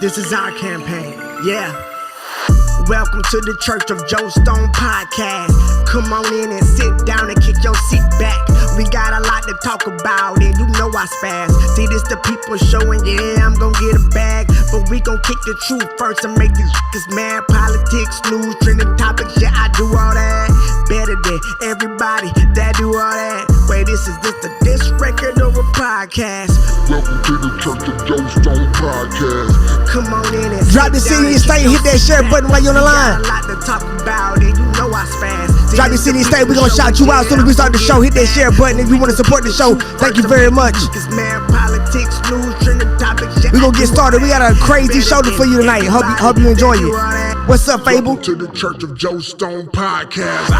This is our campaign, yeah. Welcome to the Church of Joe Stone podcast. Come on in and sit down and kick your seat back. We got a lot to talk about and you know I spaz. See, this the people showing, yeah, I'm gonna get a bag. But we gon' kick the truth first and make these mad. Politics, news, trending topics, yeah, I do all that. Better than everybody that do all that. Wait, this record or a podcast? Welcome to the Church of Joe Stone podcast. Come on in and drop the CD and stay and hit that share button while you're on the line. A lot to talk about and you know I spaz. Drop the CD and stay, we gonna shout you out as soon as we start the show. Hit that share button if you wanna support the show. Thank you very much. We gonna get started. We got a crazy show for you tonight. Hope you enjoy it. What's up, Fable? Welcome to the Church of Joe Stone podcast.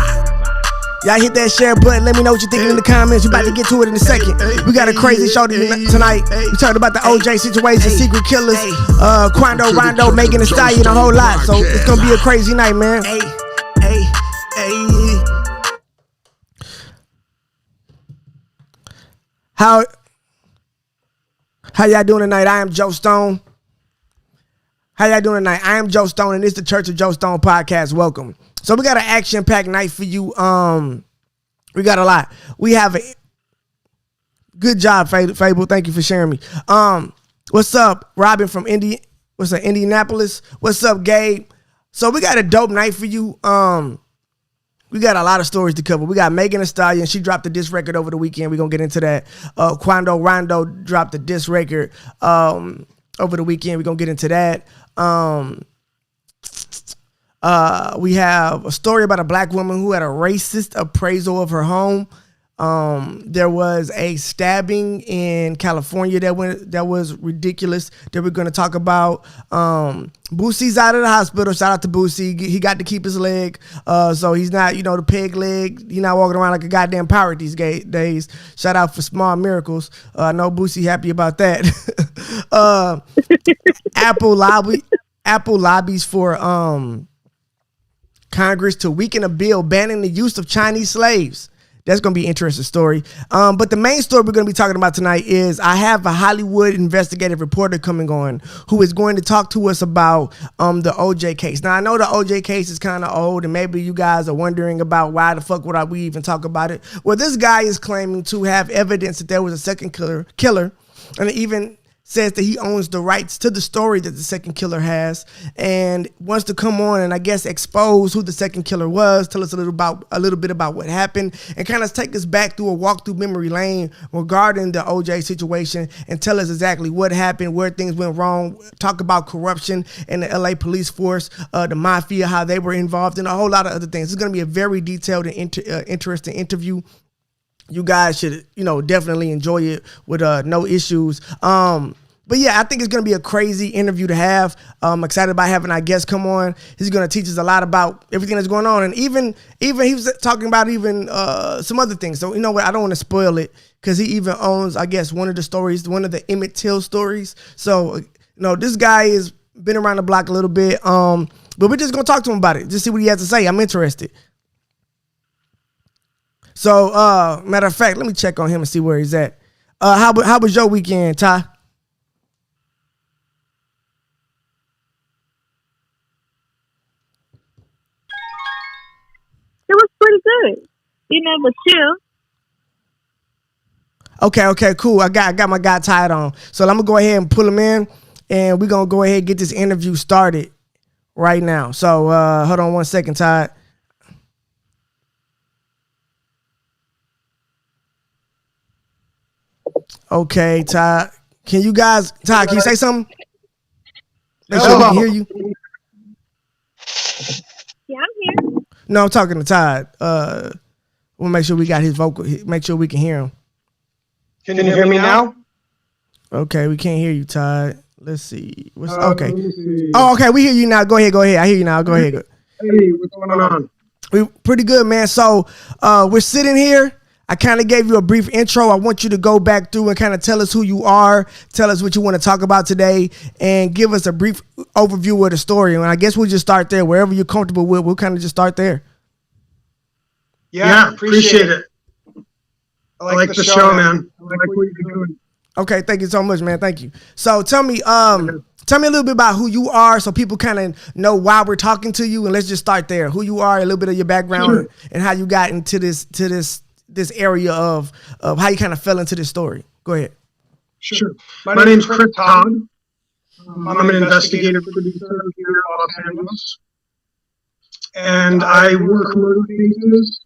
Y'all hit that share button. Let me know what you're thinking in the comments. We're about to get to it in a second. We got a crazy show tonight. We talked about the OJ situation, secret killers, Quando, Rondo, making a Stallion, a whole lot. So it's gonna be a crazy night, man. How y'all doing tonight? I am Joe Stone. How y'all doing tonight? I am Joe Stone, and this is the Church of Joe Stone podcast. Welcome. So we got an action-packed night for you. We got a lot. We have a good job, Fable. Thank you for sharing me. What's up, Robin from Indianapolis? What's up, Gabe? So we got a dope night for you. We got a lot of stories to cover. We got Megan Thee Stallion. She dropped a diss record over the weekend. We're going to get into that. Quando Rondo dropped a diss record over the weekend. We're going to get into that. We have a story about a black woman who had a racist appraisal of her home. There was a stabbing in California that was ridiculous that we're going to talk about. Boosie's out of the hospital. Shout out to Boosie. He got to keep his leg. So he's not, the peg leg. He's not walking around like a goddamn pirate these days. Shout out for small miracles. I know Boosie happy about that. Apple lobbies for Congress to weaken a bill banning the use of Chinese slaves. That's going to be an interesting story. But the main story we're going to be talking about tonight is I have a Hollywood investigative reporter coming on who is going to talk to us about the OJ case. Now, I know the OJ case is kind of old, and maybe you guys are wondering about why the fuck would we even talk about it. Well, this guy is claiming to have evidence that there was a second killer, and even says that he owns the rights to the story that the second killer has and wants to come on and I guess expose who the second killer was, tell us a little bit about what happened, and kind of take us back through a walk through memory lane regarding the OJ situation and tell us exactly what happened, where things went wrong, talk about corruption in the LA police force, the mafia, how they were involved, and a whole lot of other things. It's going to be a very detailed and interesting interview. You guys should, definitely enjoy it with no issues. But yeah, I think it's going to be a crazy interview to have. I'm excited about having our guest come on. He's going to teach us a lot about everything that's going on. And even he was talking about some other things. So, you know what? I don't want to spoil it because he even owns, I guess, one of the Emmett Till stories. So, this guy has been around the block a little bit. But we're just going to talk to him about it. Just see what he has to say. I'm interested. So, matter of fact, let me check on him and see where he's at. How was your weekend, Ty? It was pretty good. But chill. Okay, cool. I got my guy Ty on. So I'm gonna go ahead and pull him in, and we're gonna go ahead and get this interview started right now. So hold on one second, Ty. Okay, Ty. Can you say something? Make sure we can hear you. Yeah, I'm here. No, I'm talking to Todd. We'll make sure we got his vocal. Make sure we can hear him. Can you hear me now? Okay, we can't hear you, Todd. Let's see. Okay. Oh, okay. We hear you now. Go ahead. I hear you now. Go ahead. Hey, what's going on? We pretty good, man. So we're sitting here. I kind of gave you a brief intro. I want you to go back through and kind of tell us who you are, tell us what you want to talk about today, and give us a brief overview of the story. And I guess we'll just start there. Wherever you're comfortable with, we'll kind of just start there. Yeah, appreciate it. I like the show, man. I like what you're doing. Okay, thank you so much, man. Thank you. So tell me tell me a little bit about who you are so people kind of know why we're talking to you, and let's just start there. Who you are, a little bit of your background, and how you got into this area of how you kind of fell into this story. Go ahead. Sure. My name's Chris Todd. I'm an investigative producer here in Los Angeles. And I work murder cases,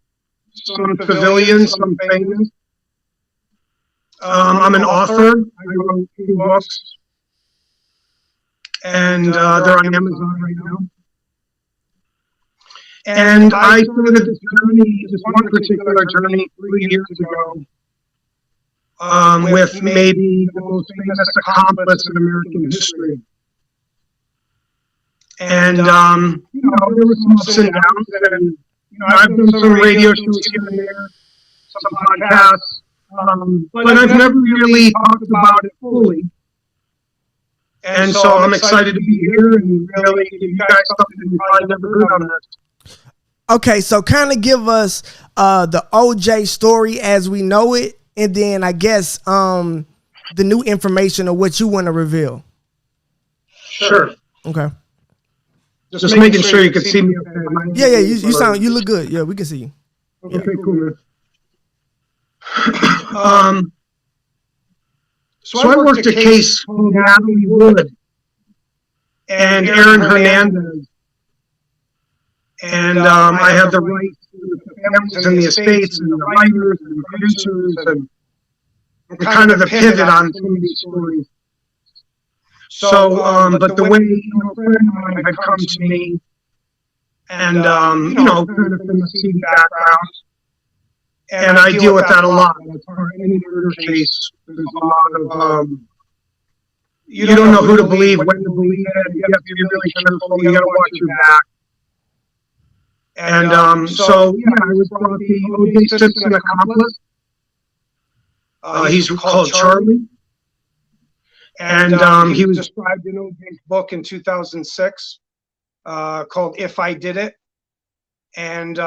some civilian, some famous. I'm an author. I wrote 2 books. And they're on Amazon right now. And I started this journey, this one particular journey 3 years ago, with maybe the most famous accomplice in American history. And, there were some ups and downs, and, I've done some radio shows here and there, some podcasts, but I've never really talked about it fully. And so I'm excited to be here and really give you guys something you probably never heard on this. Okay, so kind of give us the OJ story as we know it, and then I guess the new information of what you want to reveal. Sure. Okay. Just making sure you can see me. Okay. Yeah, you look good. Yeah, we can see you. Okay, cool, man. So I worked a case called Natalie Wood and Aaron Hernandez. And I had the rights to the families and the estates and the writers and the producers and kind of the pivot on some of these stories. So, but the way, a friend of mine had come to me and, kind of from a CD background, and I deal with that a lot. As part of any murder case, there's a lot of, you don't know who to believe, when to believe it, you have to be really careful, you gotta watch your back. And, so, yeah, I was brought the O.J. Simpson accomplice. He's called Charlie. And he was described in O.J.'s book in 2006 called If I Did It. And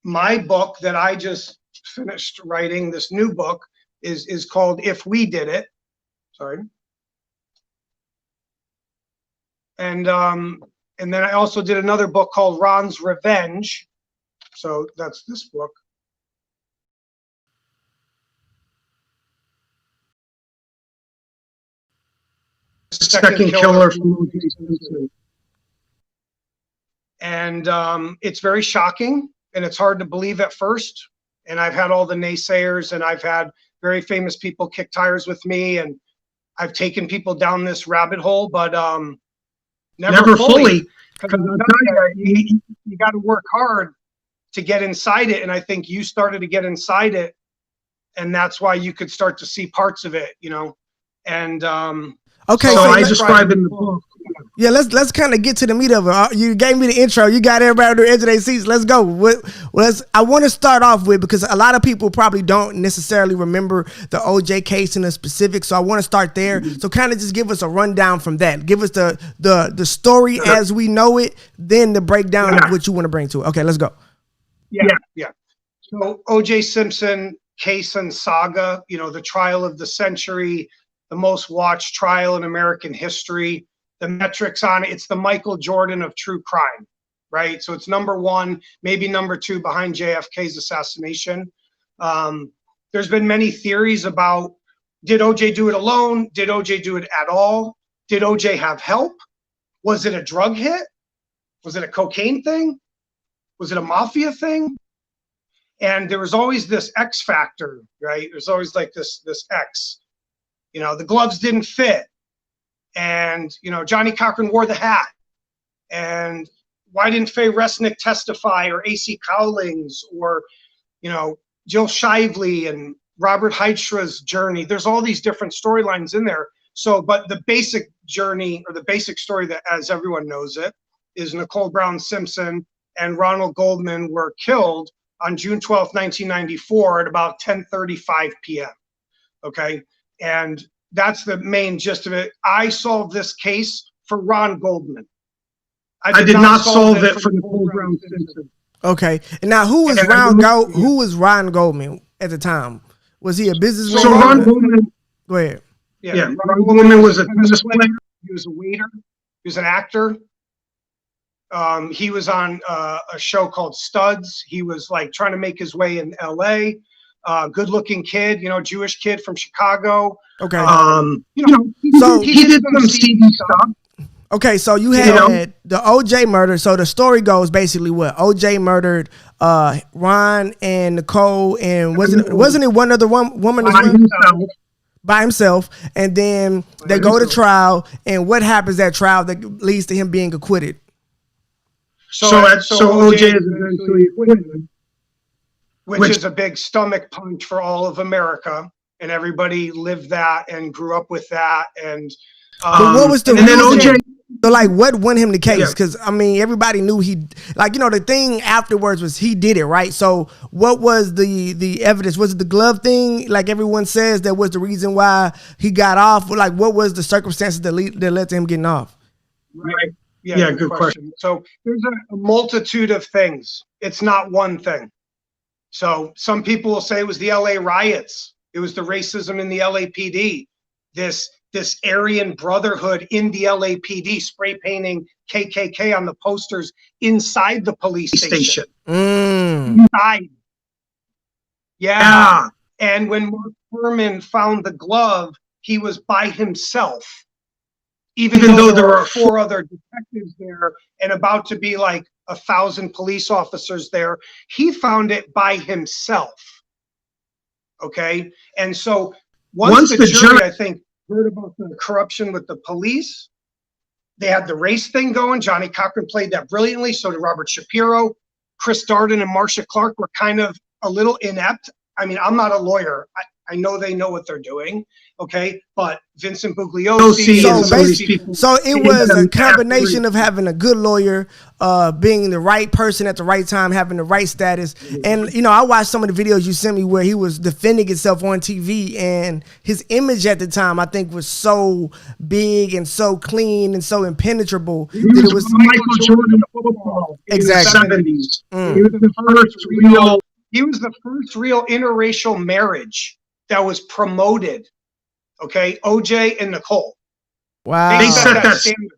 my book that I just finished writing, this new book, is called If We Did It. Sorry. And then I also did another book called Ron's Revenge. So that's this book. Second killer from O.J. Simpson. And it's very shocking, and it's hard to believe at first. And I've had all the naysayers, and I've had very famous people kick tires with me, and I've taken people down this rabbit hole, but never fully. Because I'll tell you, you got to work hard to get inside it, and I think you started to get inside it, and that's why you could start to see parts of it, And okay, so I describe in the book. Yeah, let's kind of get to the meat of it. You gave me the intro. You got everybody on the edge of their seats. Let's go. I want to start off with, because a lot of people probably don't necessarily remember the OJ case in the specifics. So I want to start there. Mm-hmm. So kind of just give us a rundown from that. Give us the story as we know it, then the breakdown of what you want to bring to it. Okay, let's go. Yeah. So OJ Simpson case and saga, the trial of the century, the most watched trial in American history. The metrics on it, it's the Michael Jordan of true crime, right? So it's number 1, maybe number 2 behind JFK's assassination. There's been many theories about, did OJ do it alone? Did OJ do it at all? Did OJ have help? Was it a drug hit? Was it a cocaine thing? Was it a mafia thing? And there was always this X factor, right? There's always like this X. The gloves didn't fit. And, Johnny Cochran wore the hat. And why didn't Faye Resnick testify, or A.C. Cowlings, or, Jill Shively and Robert Heitra's journey? There's all these different storylines in there. So, but the basic journey, or the basic story that, as everyone knows it, is Nicole Brown Simpson and Ronald Goldman were killed on June 12th, 1994 at about 10:35 p.m. Okay. And that's the main gist of it. I solved this case for Ron Goldman. I did not solve it for Nicole Brown Simpson. Okay. And now, who was Ron Goldman at the time? Was he a businessman? So Ron Goldman. Go ahead. Yeah, Ron Goldman was a business player. He was a waiter. He was an actor. He was on a show called Studs. He was like trying to make his way in LA. Good looking kid, Jewish kid from Chicago. Okay. So he did some seedy stuff. Okay, so you had the OJ murder. So the story goes basically what OJ murdered Ron and Nicole, and wasn't it one other woman as well? By himself, and then they go to trial, and what happens at trial that leads to him being acquitted? So OJ is eventually acquitted, which is a big stomach punch for all of America, and everybody lived that and grew up with that. And but what was the reason? OJ, so like, what won him the case? Because I mean, everybody knew the thing afterwards was he did it, right? So what was the evidence? Was it the glove thing? Like everyone says, that was the reason why he got off. Like, what was the circumstances that led to him getting off? Right. Yeah, good question. So there's a multitude of things. It's not one thing. So some people will say it was the LA riots. It was the racism in the LAPD. This Aryan Brotherhood in the LAPD spray painting KKK on the posters inside the police station. Inside. Yeah. And when Mark Furman found the glove, he was by himself. Even though there were 4 other detectives there and about to be like 1,000 police officers there, he found it by himself. Okay. And so once the jury, I think, heard about the corruption with the police, they had the race thing going. Johnny Cochran played that brilliantly. So did Robert Shapiro. Chris Darden and Marcia Clark were kind of a little inept. I mean, I'm not a lawyer. I know they know what they're doing, okay? But Vincent Bugliosi. So it was a combination of having a good lawyer, being the right person at the right time, having the right status. And, I watched some of the videos you sent me where he was defending himself on TV, and his image at the time, I think, was so big and so clean and so impenetrable that it was Michael Jordan of football exactly. In the 70s. He was the first real interracial marriage that was promoted. Okay, OJ and Nicole. Wow. They set that standard.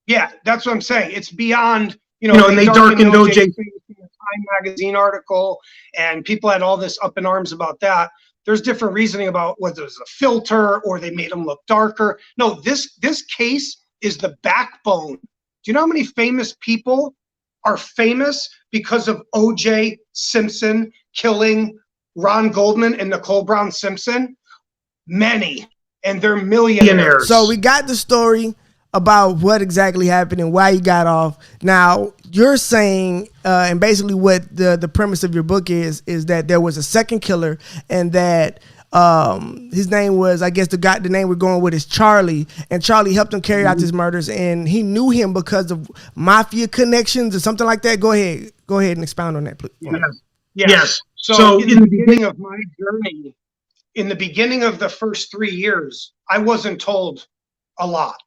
Yeah, that's what I'm saying. It's beyond, and they darkened OJ in the Time magazine article, and people had all this up in arms about that. There's different reasoning about whether it was a filter or they made him look darker. No, this case is the backbone. Do you know how many famous people are famous because of OJ Simpson killing Ron Goldman and Nicole Brown Simpson? Many. And they're millionaires. So we got the story about what exactly happened and why he got off. Now, you're saying, and basically what the premise of your book is that there was a second killer, and that his name was, I guess the name we're going with is Charlie, and Charlie helped him carry out his murders, and he knew him because of mafia connections or something like that. Go ahead and expound on that, please. Yes. So in the beginning of my journey, in the beginning of the first 3 years, I wasn't told a lot,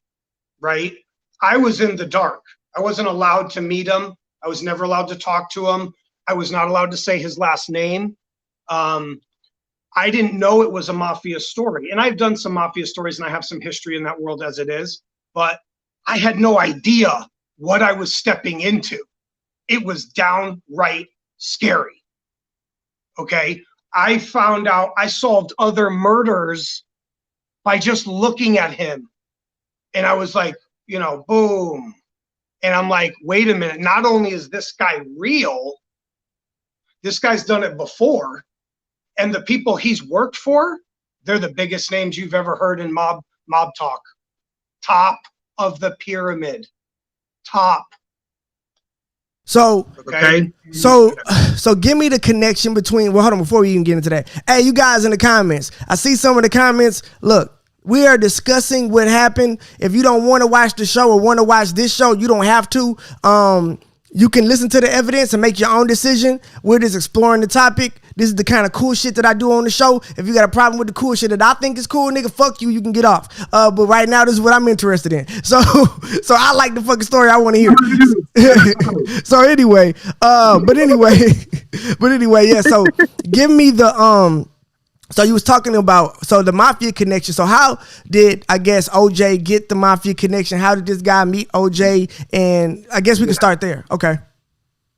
right? I was in the dark. I wasn't allowed to meet him. I was never allowed to talk to him. I was not allowed to say his last name. I didn't know it was a mafia story. And I've done some mafia stories, and I have some history in that world as it is. But I had no idea what I was stepping into. It was downright scary. Okay, I found out I solved other murders by just looking at him. And I was like, boom. And I'm like, wait a minute. Not only is this guy real, this guy's done it before. And the people he's worked for, they're the biggest names you've ever heard in mob talk. Top of the pyramid. Top. So, okay. So give me the connection between, hold on, before we even get into that. Hey, you guys in the comments, I see some of the comments. Look, we are discussing what happened. If you don't want to watch the show or want to watch this show, you don't have to. You can listen to the evidence and make your own decision. We're just exploring the topic. This is the kind of cool shit that I do on the show. If you got a problem with the cool shit that I think is cool, nigga, fuck you. You can get off. But right now, this is what I'm interested in. So I like the fucking story. I want to hear it. So anyway, yeah. So give me the So you was talking about the mafia connection. So how did, I guess, OJ get the mafia connection? How did this guy meet OJ? And I guess we can start there. Okay.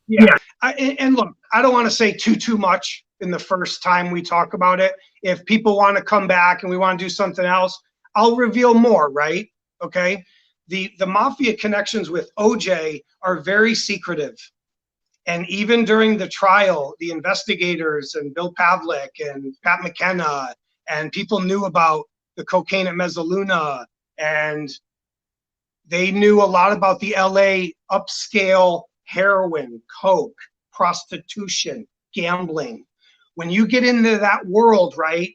Yeah. And look, I don't want to say too much in the first time we talk about it. If people want to come back and we want to do something else, I'll reveal more, right? Okay. The mafia connections with OJ are very secretive. And even during the trial, the investigators and Bill Pavlik and Pat McKenna and people knew about the cocaine at Mezzaluna, and they knew a lot about the LA upscale heroin, coke, prostitution, gambling. When you get into that world, right,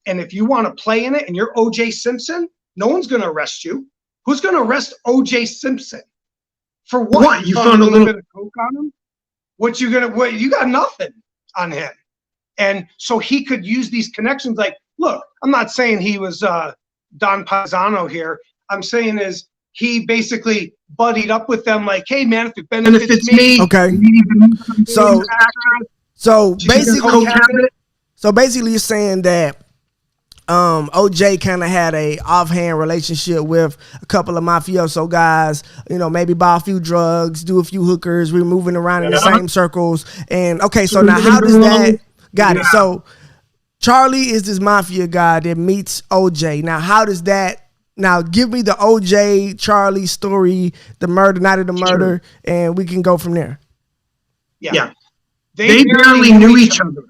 and if you want to play in it and you're OJ Simpson, no one's going to arrest you. Who's going to arrest OJ Simpson? For what? You found a little bit of coke on him? You got nothing on him. And so he could use these connections. Like, look, I'm not saying he was Don Paisano here. I'm saying is he basically buddied up with them like, hey man, if it benefits me. Okay. So basically you're saying that OJ kind of had a offhand relationship with a couple of mafioso guys, maybe buy a few drugs, do a few hookers, we're moving around in the same circles. And okay, so now how does that, got it. So Charlie is this mafia guy that meets OJ. Now, how does that, now give me the OJ Charlie story, the murder, night of the murder, and we can go from there. Yeah. They barely knew each other.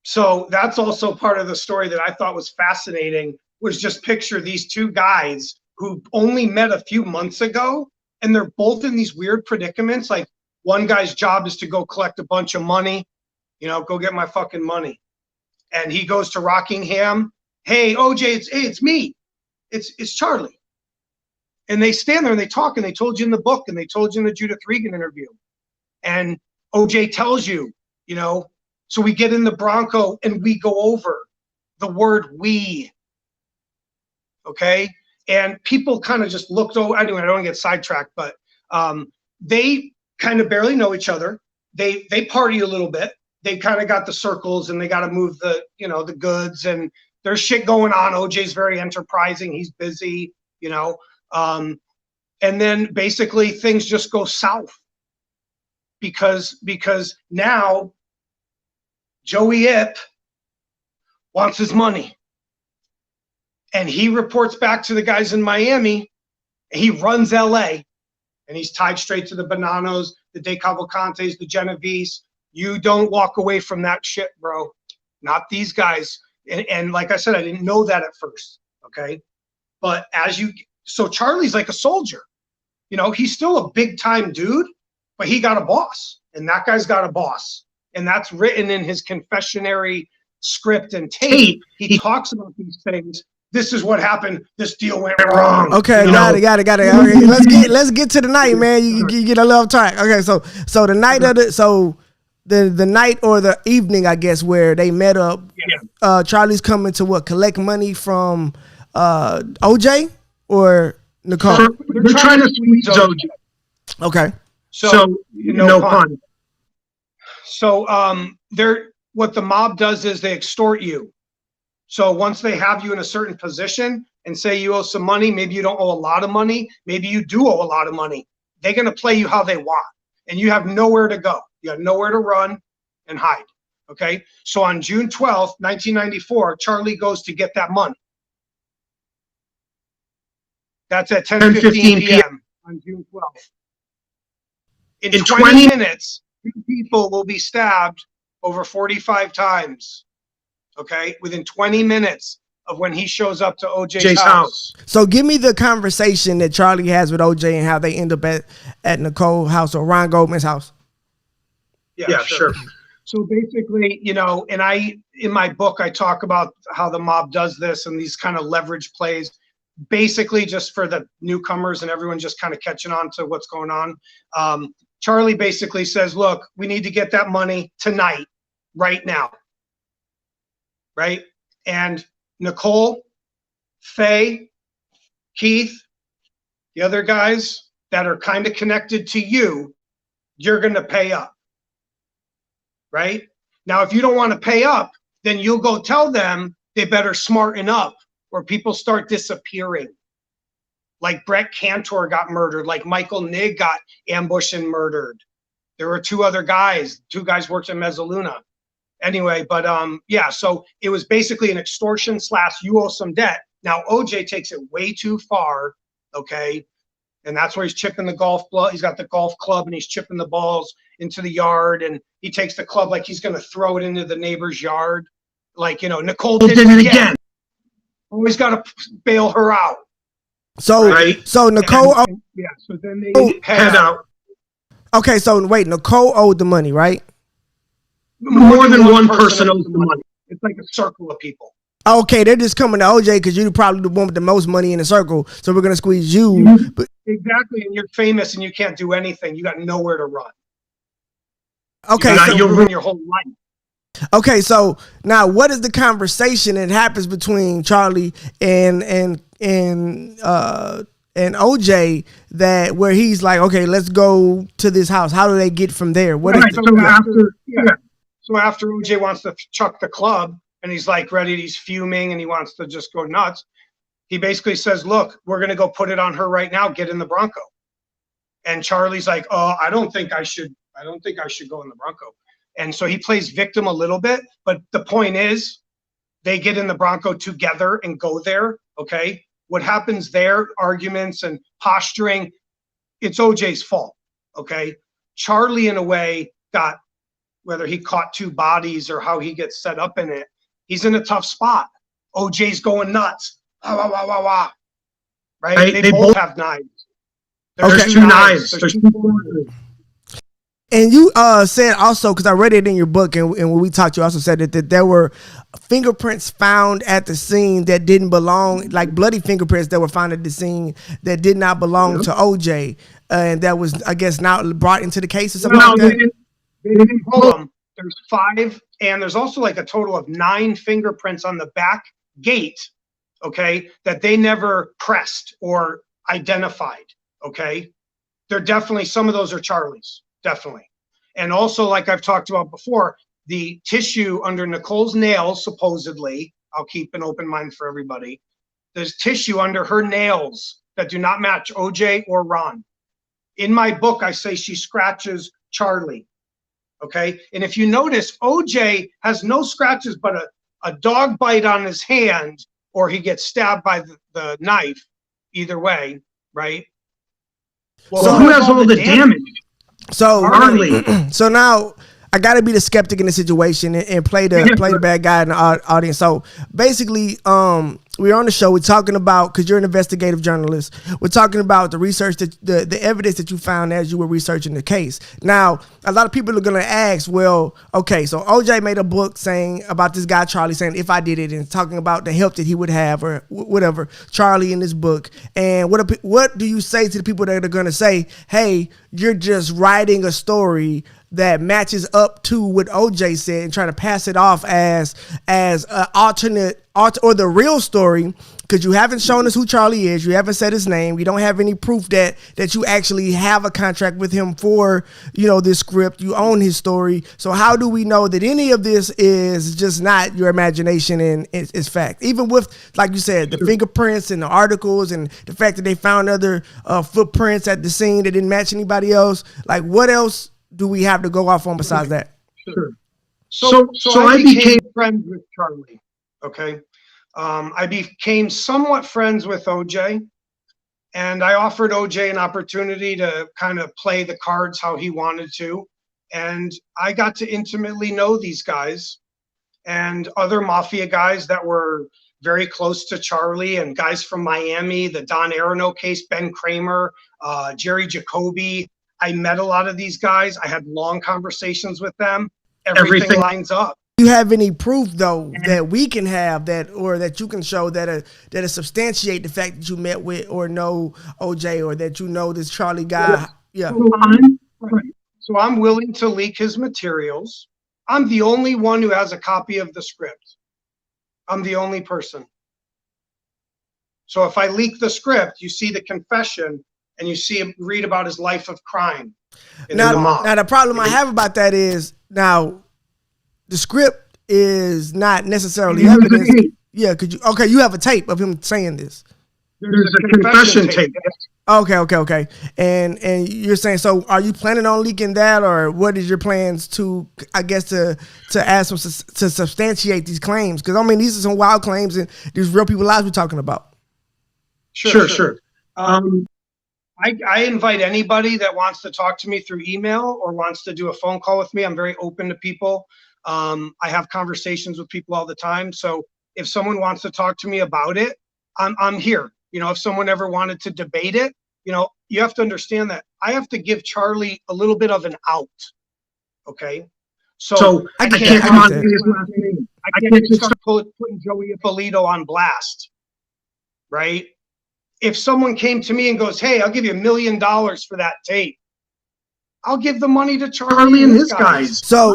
So that's also part of the story that I thought was fascinating, was just picture these two guys who only met a few months ago, and they're both in these weird predicaments. Like, one guy's job is to go collect a bunch of money, go get my fucking money. And he goes to Rockingham. Hey, OJ, it's me. It's Charlie. And they stand there and they talk, and they told you in the book, and they told you in the Judith Regan interview. And OJ tells you, so we get in the Bronco and we go over the word we. Okay. And people kind of just looked over. Anyway, I don't want to get sidetracked, but they kind of barely know each other. They party a little bit. They kind of got the circles and they got to move the, the goods, and there's shit going on. OJ's very enterprising. He's busy, and then basically things just go south because now Joey Ip wants his money, and he reports back to the guys in Miami, and he runs LA, and he's tied straight to the Bonanos, the De Cavalcantes, the Genovese. You don't walk away from that shit, bro. Not these guys. And like I said, I didn't know that at first. Okay. But so Charlie's like a soldier, he's still a big time dude, but he got a boss, and that guy's got a boss. And that's written in his confessionary script and tape. He talks about these things. This is what happened. This deal went wrong. Okay, got it. Okay, let's get to the night, man. You get a little track. Okay, so the night of the night or the evening, I guess, where they met up. Yeah. Charlie's coming to collect money from OJ or Nicole. They're trying to squeeze OJ. Okay. So no pun. So what the mob does is they extort you. So once they have you in a certain position and say you owe some money, maybe you don't owe a lot of money, maybe you do owe a lot of money, they're going to play you how they want, and you have nowhere to go. You have nowhere to run and hide. Okay. So on June 12th, 1994, Charlie goes to get that money. That's at 10:15 p.m. on June 12th. In 20 minutes, 2 people will be stabbed over 45 times. Okay, within 20 minutes of when he shows up to OJ's house. So give me the conversation that Charlie has with OJ and how they end up at Nicole's house or Ron Goldman's house. Yeah, sure. So basically, and in my book, I talk about how the mob does this and these kind of leverage plays, basically just for the newcomers and everyone just kind of catching on to what's going on. Charlie basically says, look, we need to get that money tonight, right now. Right? And Nicole, Faye, Keith, the other guys that are kind of connected to you, you're going to pay up. Right? Now, if you don't want to pay up, then you'll go tell them they better smarten up or people start disappearing. Like Brett Cantor got murdered, like Michael Nigg got ambushed and murdered. There were two guys worked in Mezzaluna. Anyway, but yeah, so it was basically an extortion / you owe some debt. Now OJ takes it way too far, okay? And that's where he's chipping the golf ball. He's got the golf club and he's chipping the balls into the yard, and he takes the club like he's gonna throw it into the neighbor's yard. Like, Nicole did it again. Always gotta bail her out. So, right? So Nicole, yeah. So then they head out. Okay, so wait, Nicole owed the money, right? More than one person owes the money. It's like a circle of people. Okay, they're just coming to OJ because you're probably the one with the most money in the circle, so we're gonna squeeze you. But exactly, and you're famous and you can't do anything. You got nowhere to run. Okay, you'll ruin your whole life. Okay, so now what is the conversation that happens between Charlie and OJ that where he's like, okay, let's go to this house. How do they get from there? So after OJ wants to chuck the club and he's like ready, he's fuming and he wants to just go nuts. He basically says, look, we're going to go put it on her right now. Get in the Bronco. And Charlie's like, oh, I don't think I should go in the Bronco. And so he plays victim a little bit, but the point is they get in the Bronco together and go there. Okay. What happens there, arguments and posturing, it's OJ's fault. Okay. Charlie, in a way, got, whether he caught two bodies or how he gets set up in it, he's in a tough spot. OJ's going nuts. Wah, wah, wah, wah, wah. Right? They both have knives. There's two knives. There's two. And you said also, because I read it in your book, and when we talked, you also said that there were fingerprints found at the scene that didn't belong, like bloody fingerprints that were found at the scene that did not belong to OJ, and that was, I guess, now brought into the case or something like that. They didn't pull them. There's 5, and there's also like a total of 9 fingerprints on the back gate, okay, that they never pressed or identified, okay? They're definitely, some of those are Charlie's. Definitely. And also, like I've talked about before, the tissue under Nicole's nails, supposedly, I'll keep an open mind for everybody. There's tissue under her nails that do not match OJ or Ron. In my book, I say she scratches Charlie. Okay. And if you notice, OJ has no scratches but a dog bite on his hand, or he gets stabbed by the knife. Either way, right? Well, so who has all the damage? So now I got to be the skeptic in the situation and play the bad guy in the audience. So basically, we're on the show. We're talking about, because you're an investigative journalist, we're talking about the research, that the evidence that you found as you were researching the case. Now, a lot of people are going to ask, well, okay, so OJ made a book saying about this guy, Charlie, saying if I did it, and talking about the help that he would have or whatever, Charlie in this book. And what do you say to the people that are going to say, hey, you're just writing a story that matches up to what OJ said and trying to pass it off as an alternate or the real story, because you haven't shown us who Charlie is, you haven't said his name, you don't have any proof that you actually have a contract with him for, this script, you own his story. So how do we know that any of this is just not your imagination and it's fact? Even with, like you said, the fingerprints and the articles and the fact that they found other footprints at the scene that didn't match anybody else, like what else do we have to go off on besides that? Sure. So I became friends with Charlie. Okay. I became somewhat friends with OJ, and I offered OJ an opportunity to kind of play the cards how he wanted to. And I got to intimately know these guys and other mafia guys that were very close to Charlie, and guys from Miami, the Don Aronow case, Ben Kramer, Jerry Jacoby. I met a lot of these guys. I had long conversations with them. Everything lines up. Do you have any proof though that we can have that, or that you can show that substantiate the fact that you met with or know OJ, or that this Charlie guy? Yeah. So I'm willing to leak his materials. I'm the only one who has a copy of the script. I'm the only person. So if I leak the script, you see the confession, and you see him read about his life of crime. Now the problem I have about that is, now the script is not necessarily evidence. Yeah, could you? Okay, you have a tape of him saying this. There's a confession tape. Okay. And you're saying, so are you planning on leaking that, or what is your plans to, I guess, to add some to substantiate these claims? Because I mean, these are some wild claims, and these real people lives we're talking about. Sure. I invite anybody that wants to talk to me through email or wants to do a phone call with me. I'm very open to people. I have conversations with people all the time. So if someone wants to talk to me about it, I'm here. You know, if someone ever wanted to debate it, you know, you have to understand that I have to give Charlie a little bit of an out. Okay. So I can't come on his last name. I can't just start putting Joey Ippolito on blast. Right. If someone came to me and goes, hey, I'll give you $1 million for that tape, I'll give the money to Charlie and his guys. So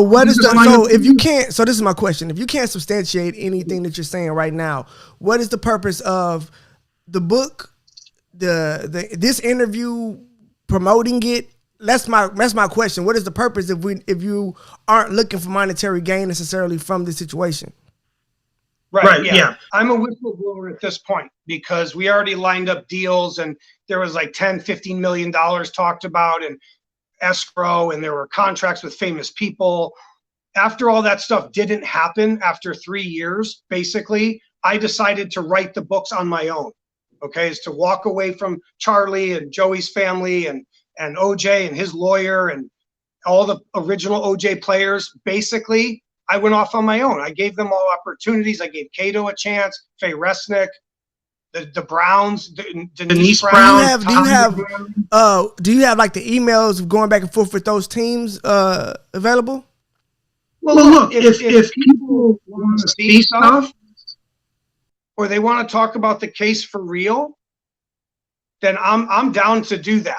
what is the, so if you can't, so this is my question. If you can't substantiate anything that you're saying right now, what is the purpose of the book, this interview, promoting it? That's my question. What is the purpose if you aren't looking for monetary gain necessarily from the situation? Right. Yeah. I'm a whistleblower at this point because we already lined up deals and there was like $10-15 million talked about and escrow, and there were contracts with famous people. After all that stuff didn't happen, after 3 years, basically, I decided to write the books on my own. Okay. Is to walk away from Charlie and Joey's family and OJ and his lawyer and all the original OJ players. Basically, I went off on my own. I gave them all opportunities. I gave Cato a chance, Faye Resnick, the Browns, Denise Brown. Do you have like the emails going back and forth with those teams available? Well, look, if people want to see stuff or they want to talk about the case for real, then I'm down to do that.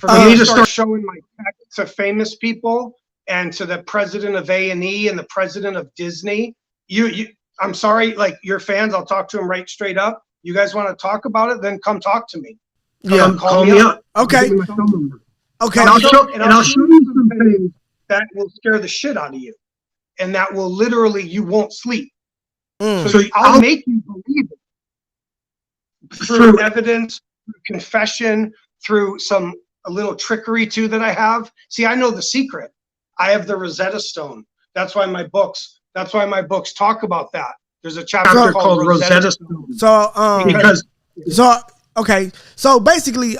For me to start showing my text to famous people and to the president of A&E and the president of Disney, I'm sorry, like your fans, I'll talk to them right straight up. You guys want to talk about it? Then come talk to me. Call me up. Okay. Okay. And I'll show you some things that will scare the shit out of you, and that will literally, you won't sleep. So I'll make you believe it through evidence, through confession, through a little trickery too that I have. See, I know the secret. I have the Rosetta Stone. That's why my books talk about that. There's a chapter called Rosetta Stone. So basically,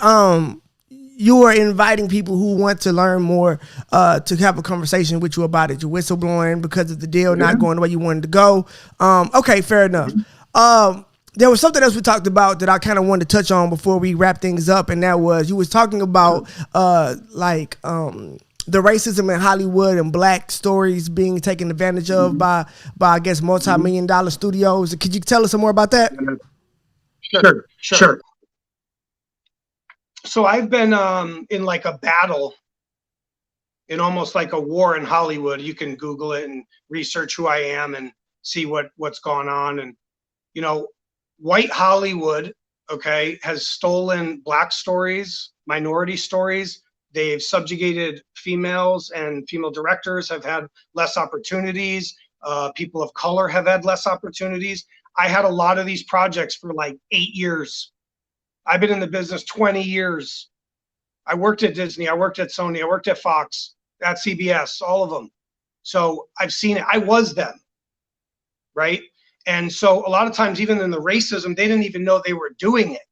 you are inviting people who want to learn more to have a conversation with you about it. You're whistleblowing because of the deal not going the way you wanted to go. Okay, fair enough. There was something else we talked about that I kind of wanted to touch on before we wrap things up, and that was you was talking about the racism in Hollywood and black stories being taken advantage of by I guess multi-million-dollar studios. Could you tell us some more about that? Sure. So I've been in like a battle, in almost like a war in Hollywood. You can Google it and research who I am and see what's gone on. And you know, white Hollywood, okay, has stolen black stories, minority stories. They've subjugated females, and female directors have had less opportunities. People of color have had less opportunities. I had a lot of these projects for like 8 years. I've been in the business 20 years. I worked at Disney. I worked at Sony. I worked at Fox, at CBS, all of them. So I've seen it. I was them, right? And so a lot of times, even in the racism, they didn't even know they were doing it.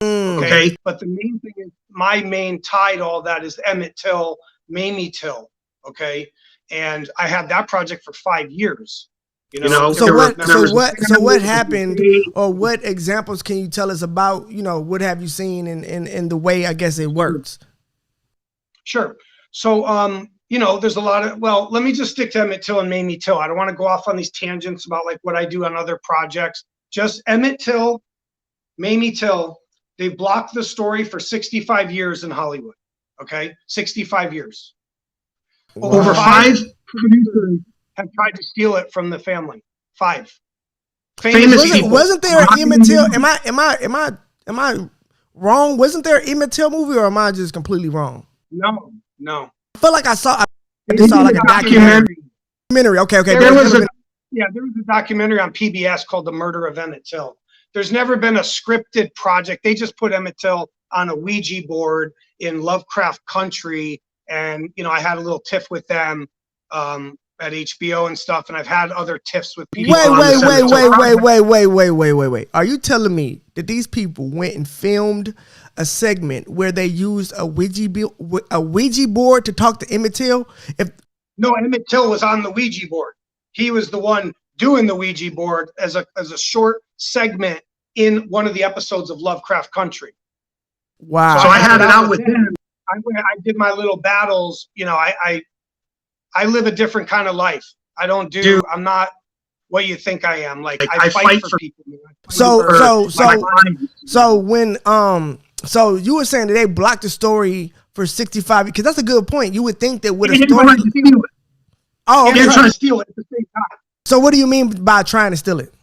Okay. But the main thing is, my main tie to all that is Emmett Till, Mamie Till. Okay. And I had that project for 5 years. You know, so what happened, or what examples can you tell us about, you know, what have you seen in the way, I guess, it works? Sure. So, you know, there's a lot of, well, let me just stick to Emmett Till and Mamie Till. I don't want to go off on these tangents about like what I do on other projects. Just Emmett Till, Mamie Till, they blocked the story for 65 years in Hollywood. Okay. 65 years. Wow. Over 5 producers have tried to steal it from the family. 5. Famous people. Wasn't there an Emmett Till? Am I wrong? Wasn't there an Emmett Till movie, or am I just completely wrong? No. I feel like I saw like a documentary. Documentary. Okay. There was a documentary on PBS called The Murder of Emmett Till. There's never been a scripted project. They just put Emmett Till on a Ouija board in Lovecraft Country, and I had a little tiff with them at HBO and stuff, and I've had other tiffs with people. Wait. Are you telling me that these people went and filmed a segment where they used a Ouija board to talk to Emmett Till? No, Emmett Till was on the Ouija board. He was the one doing the Ouija board as a short segment in one of the episodes of Lovecraft Country. Wow. So I had it out with him. I did my little battles. I live a different kind of life. I'm not what you think I am. Like I fight for people. So you were saying that they blocked the story for 65, because that's a good point. You would think that with a story. Oh, okay. They're trying to steal it at the same time. So what do you mean by trying to steal it?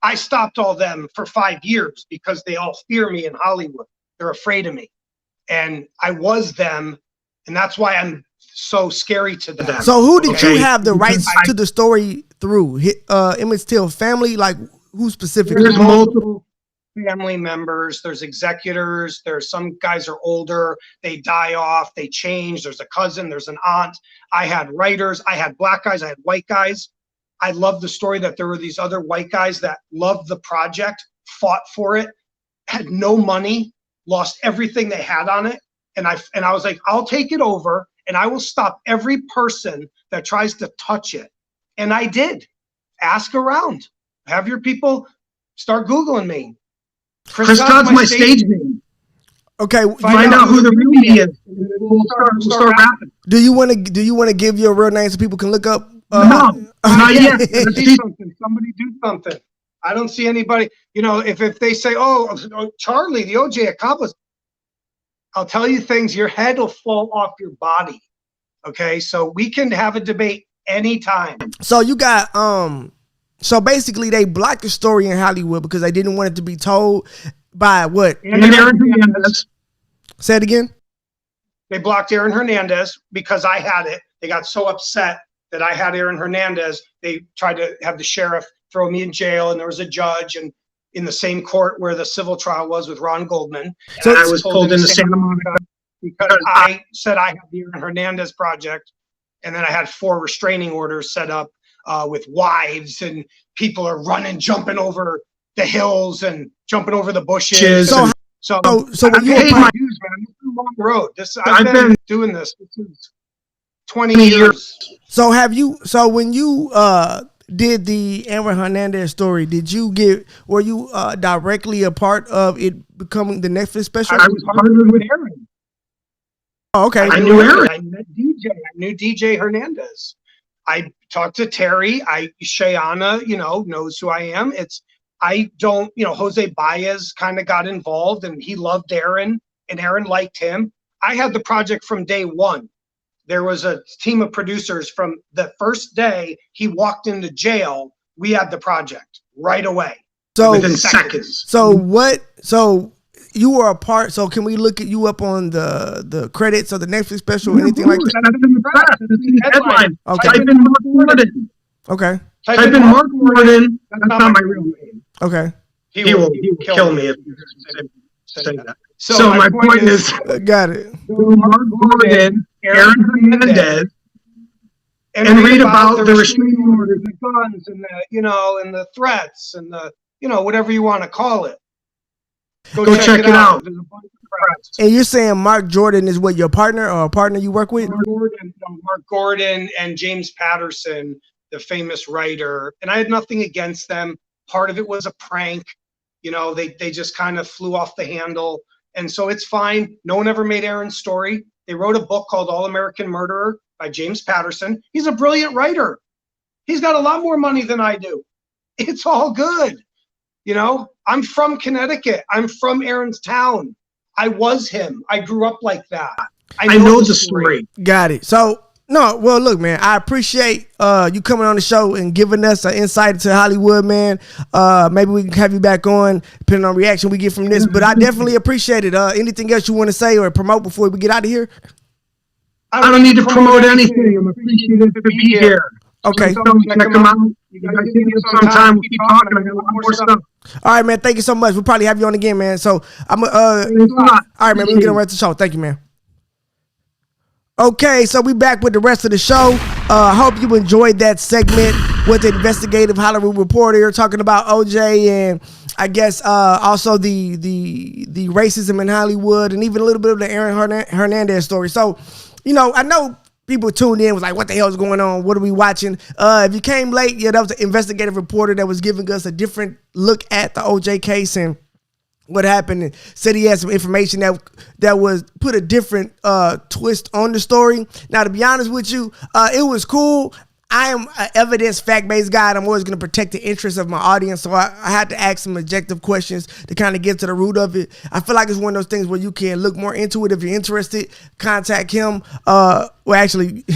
I stopped all them for 5 years because they all fear me in Hollywood. They're afraid of me. And I was them, and that's why I'm so scary to them. So who did you have the rights to the story through? Emmett Till family? Like, who specifically? There's multiple family members. There's executors. There's some guys are older. They die off. They change. There's a cousin. There's an aunt. I had writers. I had black guys. I had white guys. I love the story that there were these other white guys that loved the project, fought for it, had no money, lost everything they had on it. And I was like, I'll take it over and I will stop every person that tries to touch it. And I did. Ask around. Have your people start Googling me. Chris Todd's my stage name. Okay. Find out who the real me is. We'll start rapping. Do you want to give your real name so people can look up? No, not yet. Somebody do something. I don't see anybody. If they say, oh, Charlie, the OJ accomplice, I'll tell you things. Your head will fall off your body. Okay, so we can have a debate anytime. So you got So basically, they blocked the story in Hollywood because they didn't want it to be told by what? Aaron Hernandez. Say it again. They blocked Aaron Hernandez because I had it. They got so upset that I had Aaron Hernandez. They tried to have the sheriff throw me in jail, and there was a judge, and in the same court where the civil trial was with Ron Goldman. So I was pulled into Santa Monica because I said I had the Aaron Hernandez project, and then I had 4 restraining orders set up with wives, and people are running, jumping over the hills and jumping over the bushes. So when you paid my dues, man. This is a long road. I've been doing this. This is 20 years. So when you did the Aaron Hernandez story, were you directly a part of it becoming the Netflix special? I was partnered with Aaron. Oh, okay. I knew Aaron. I met DJ. I knew DJ Hernandez. I talked to Terry. Shayana, knows who I am. Jose Baez kind of got involved, and he loved Aaron, and Aaron liked him. I had the project from day one. There was a team of producers from the first day he walked into jail. We had the project right away. So within seconds. So you were a part. So can we look at you up on the credits of the Netflix special or anything like that? That's in the press. It's in the headline. Okay. Type in Mark Gordon. Okay. Type in Mark Gordon. That's not my real name. Okay. He will kill me if you say that. So my point is, got it. Mark Gordon, Aaron Hernandez, and read about the restraining orders, the guns, and and the threats, and the whatever you want to call it. Go check it out. There's a bunch of threats. And you're saying Mark Jordan is what, your partner or a partner you work with? Mark Gordon and James Patterson, the famous writer, and I had nothing against them. Part of it was a prank. They just kind of flew off the handle. And so it's fine. No one ever made Aaron's story. They wrote a book called All American Murderer by James Patterson. He's a brilliant writer. He's got a lot more money than I do. It's all good. I'm from Connecticut. I'm from Aaron's town. I was him. I grew up like that. I know the story. Got it. So, no, well, look, man, I appreciate you coming on the show and giving us an insight into Hollywood, man. Maybe we can have you back on, depending on reaction we get from this. But I definitely appreciate it. Anything else you want to say or promote before we get out of here? I don't need to promote anything. I'm appreciative to be here. Okay. So check them out. You guys give me some time. We'll keep talking. I got a lot more stuff. All right, man. Thank you so much. We'll probably have you on again, man. So I'm all right, man. We'll get on right to the show. Thank you, man. Okay, so we back with the rest of the show. Hope you enjoyed that segment with the investigative Hollywood reporter talking about OJ and I guess also the racism in Hollywood and even a little bit of the Aaron Hernandez story. So, you know, I know people tuned in was like, what the hell is going on? What are we watching? If you came late, yeah, that was the investigative reporter that was giving us a different look at the OJ case and what happened, and said he had some information that was put a different twist on the story. Now, to be honest with you, it was cool. I am an evidence fact-based guy, and I'm always going to protect the interests of my audience, so I had to ask some objective questions to kind of get to the root of it. I feel like it's one of those things where you can look more into it if you're interested. Contact him. Well, actually,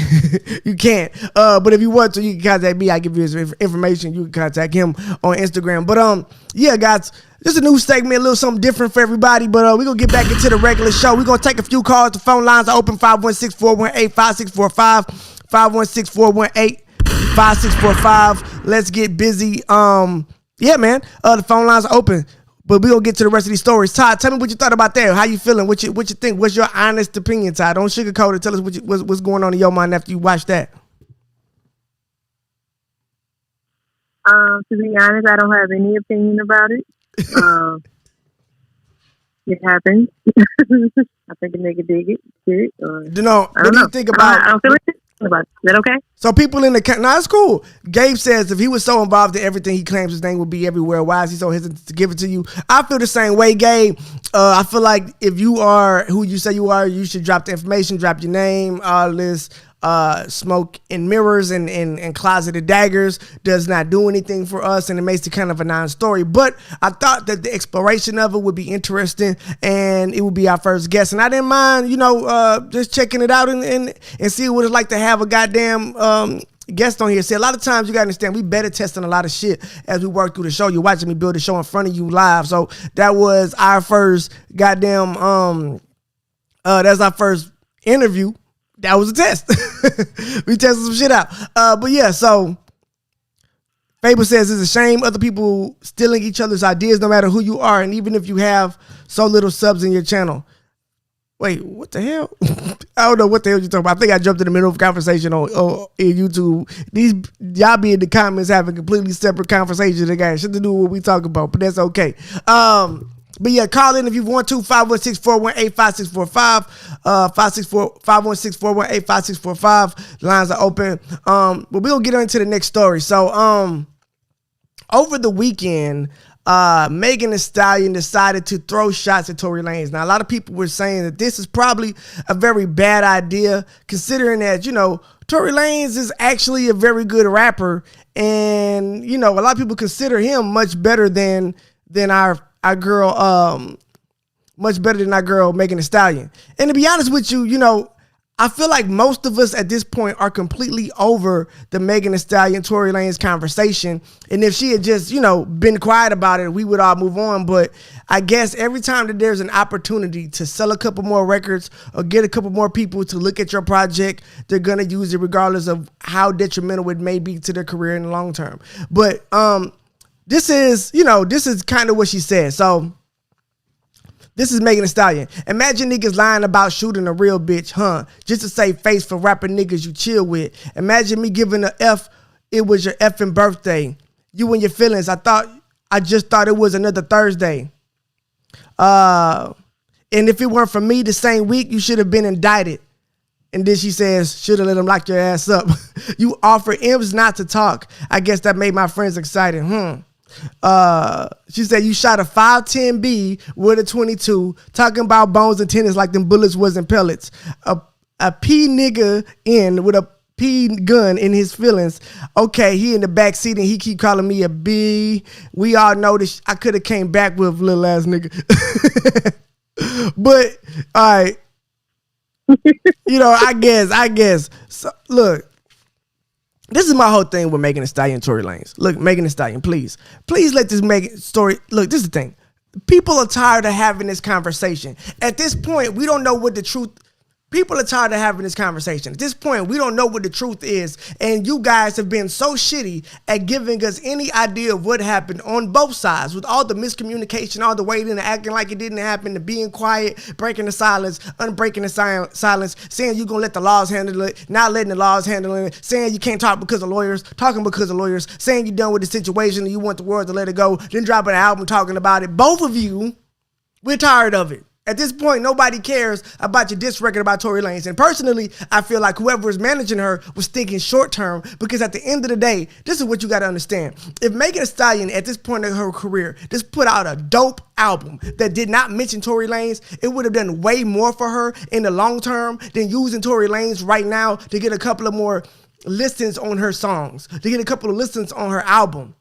you can't. But if you want to, you can contact me. I give you his information. You can contact him on Instagram. But yeah, guys, just a new segment, a little something different for everybody. But we're going to get back into the regular show. We're going to take a few calls. The phone lines are open, 516-418-5645, 516-418-5645. Let's get busy. Yeah, man. The phone lines are open. But we're going to get to the rest of these stories. Todd, tell me what you thought about that. How you feeling? What you think? What's your honest opinion, Todd? Don't sugarcoat it. Tell us what's going on in your mind after you watch that. To be honest, I don't have any opinion about it. It happened. I think a nigga did it. What do you think about? I don't feel like about it. Is that okay? So people in the no, it's cool. Gabe says if he was so involved in everything, he claims his name would be everywhere. Why is he so hesitant to give it to you? I feel the same way, Gabe. I feel like if you are who you say you are, you should drop the information, drop your name, all this. Smoke and mirrors and closeted daggers does not do anything for us, and it makes it kind of a non-story. But I thought that the exploration of it would be interesting, and it would be our first guest. And I didn't mind, just checking it out and see what it's like to have a goddamn guest on here. See, a lot of times you gotta understand we better testing a lot of shit as we work through the show. You're watching me build the show in front of you live, so that was our first goddamn that's our first interview. That was a test. We tested some shit out. But yeah, so Fable says it's a shame other people stealing each other's ideas no matter who you are, and even if you have so little subs in your channel. Wait, what the hell? I don't know what the hell you're talking about. I think I jumped in the middle of a conversation on YouTube. Y'all be in the comments having completely separate conversations that got shit to do with what we talk about, but that's okay. But yeah, call in if you want to, 516-418-5645, 516-418-5645. The lines are open. But we're going to get into the next story. So, over the weekend, Megan Thee Stallion decided to throw shots at Tory Lanez. Now, a lot of people were saying that this is probably a very bad idea, considering that, Tory Lanez is actually a very good rapper. And, a lot of people consider him much better than our girl, much better than our girl Megan Thee Stallion. And to be honest with you, I feel like most of us at this point are completely over the Megan Thee Stallion Tory Lanez conversation. And if she had just, been quiet about it, we would all move on. But I guess every time that there's an opportunity to sell a couple more records or get a couple more people to look at your project, they're going to use it regardless of how detrimental it may be to their career in the long term. But, this is kind of what she said. So this is Megan Thee Stallion. Imagine niggas lying about shooting a real bitch, huh? Just to save face for rapper niggas you chill with. Imagine me giving a F, it was your effing birthday. You and your feelings, I just thought it was another Thursday. And if it weren't for me the same week, you should have been indicted. And then she says, should have let him lock your ass up. You offer M's not to talk. I guess that made my friends excited. She said you shot a 510B with a 22, talking about bones and tennis like them bullets wasn't pellets. A P nigga in with a P gun in his feelings. Okay, he in the back seat and he keep calling me a B. We all know this. I could have came back with little ass nigga. But all right, I guess. So look. This is my whole thing with Megan Thee Stallion and Tory Lanez. Look, Megan Thee Stallion, please let this Megan story. Look, this is the thing. People are tired of having this conversation. At this point, we don't know what the truth. People are tired of having this conversation. At this point, we don't know what the truth is, and you guys have been so shitty at giving us any idea of what happened on both sides, with all the miscommunication, all the waiting and acting like it didn't happen, the being quiet, breaking the silence, unbreaking the silence, saying you're going to let the laws handle it, not letting the laws handle it, saying you can't talk because of lawyers, talking because of lawyers, saying you're done with the situation and you want the world to let it go, then dropping an album talking about it. Both of you, we're tired of it. At this point, nobody cares about your diss record about Tory Lanez. And personally, I feel like whoever is managing her was thinking short term, because at the end of the day, this is what you got to understand. If Megan Thee Stallion at this point in her career just put out a dope album that did not mention Tory Lanez, it would have done way more for her in the long term than using Tory Lanez right now to get a couple of more listens on her songs, to get a couple of listens on her album.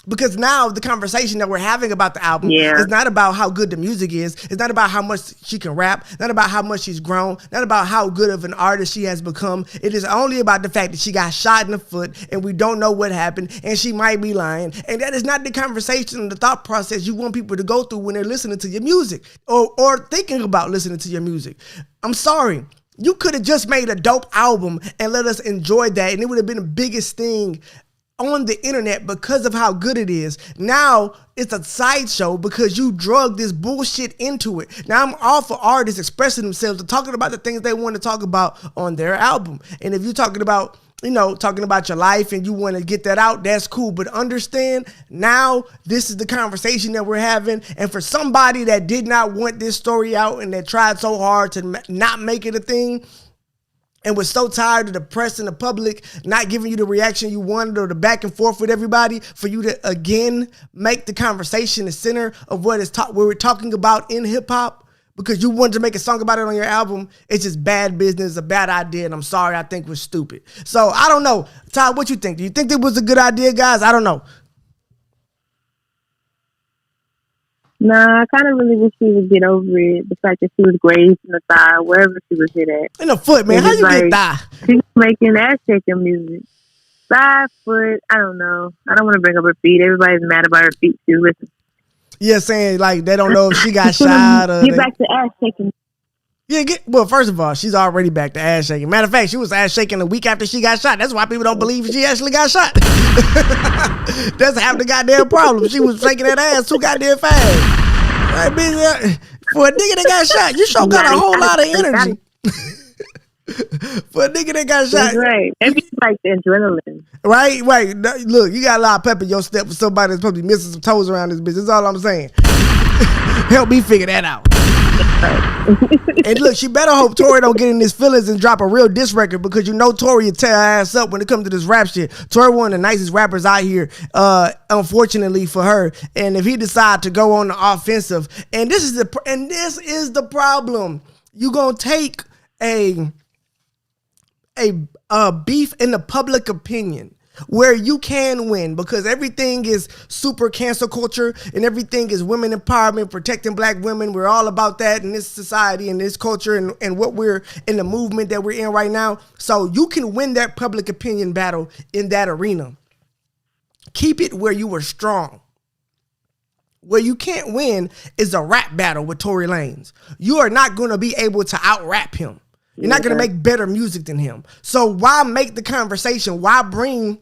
Because now the conversation that we're having about the album is not about how good the music is. It's not about how much she can rap, not about how much she's grown, not about how good of an artist she has become. It is only about the fact that she got shot in the foot and we don't know what happened and she might be lying. And that is not the conversation and the thought process you want people to go through when they're listening to your music or thinking about listening to your music. I'm sorry. You could have just made a dope album and let us enjoy that, and it would have been the biggest thing on the internet because of how good it is. Now it's a sideshow because you drug this bullshit into it. Now I'm all for artists expressing themselves and talking about the things they want to talk about on their album. And if you're talking about, talking about your life and you want to get that out, that's cool. But understand, now this is the conversation that we're having. And for somebody that did not want this story out and that tried so hard to not make it a thing, and was so tired of the press and the public not giving you the reaction you wanted or the back and forth with everybody, for you to again make the conversation the center of what we're talking about in hip hop, because you wanted to make a song about it on your album, it's just bad business, a bad idea, and I'm sorry, I think we're stupid. So I don't know. Todd, what you think? Do you think it was a good idea, guys? I don't know. Nah, I kind of really wish she would get over it. The fact that she was grazed in the thigh, wherever she was hit at. In the foot, man. How you get thigh? She's making ass-shaking music. Thigh, foot, I don't know. I don't want to bring up her feet. Everybody's mad about her feet, too. Listen. Yeah, saying like they don't know if she got shot or... Get back to ass-shaking. Yeah, well, first of all, she's already back to ass shaking. Matter of fact, she was ass shaking a week after she got shot. That's why people don't believe she actually got shot. That's half the goddamn problem. She was shaking that ass too goddamn fast. Like, bitch, for a nigga that got shot, you sure got a whole lot of energy. For a nigga that got shot. That's right. Maybe it's like the adrenaline. Right. Look, you got a lot of pep in your step for somebody that's supposed to be missing some toes around this bitch. That's all I'm saying. Help me figure that out. And look, she better hope Tory don't get in his feelings and drop a real diss record, because Tory will tear her ass up when it comes to this rap shit. Tory one of the nicest rappers out here, unfortunately for her. And if he decide to go on the offensive, and this is the problem, you gonna take a beef in the public opinion where you can win, because everything is super cancel culture and everything is women empowerment, protecting black women. We're all about that in this society and this culture and what we're in the movement that we're in right now. So you can win that public opinion battle in that arena. Keep it where you were strong. Where you can't win is a rap battle with Tory Lanez. You are not going to be able to out-rap him. You're not going to make better music than him. So why make the conversation? Why bring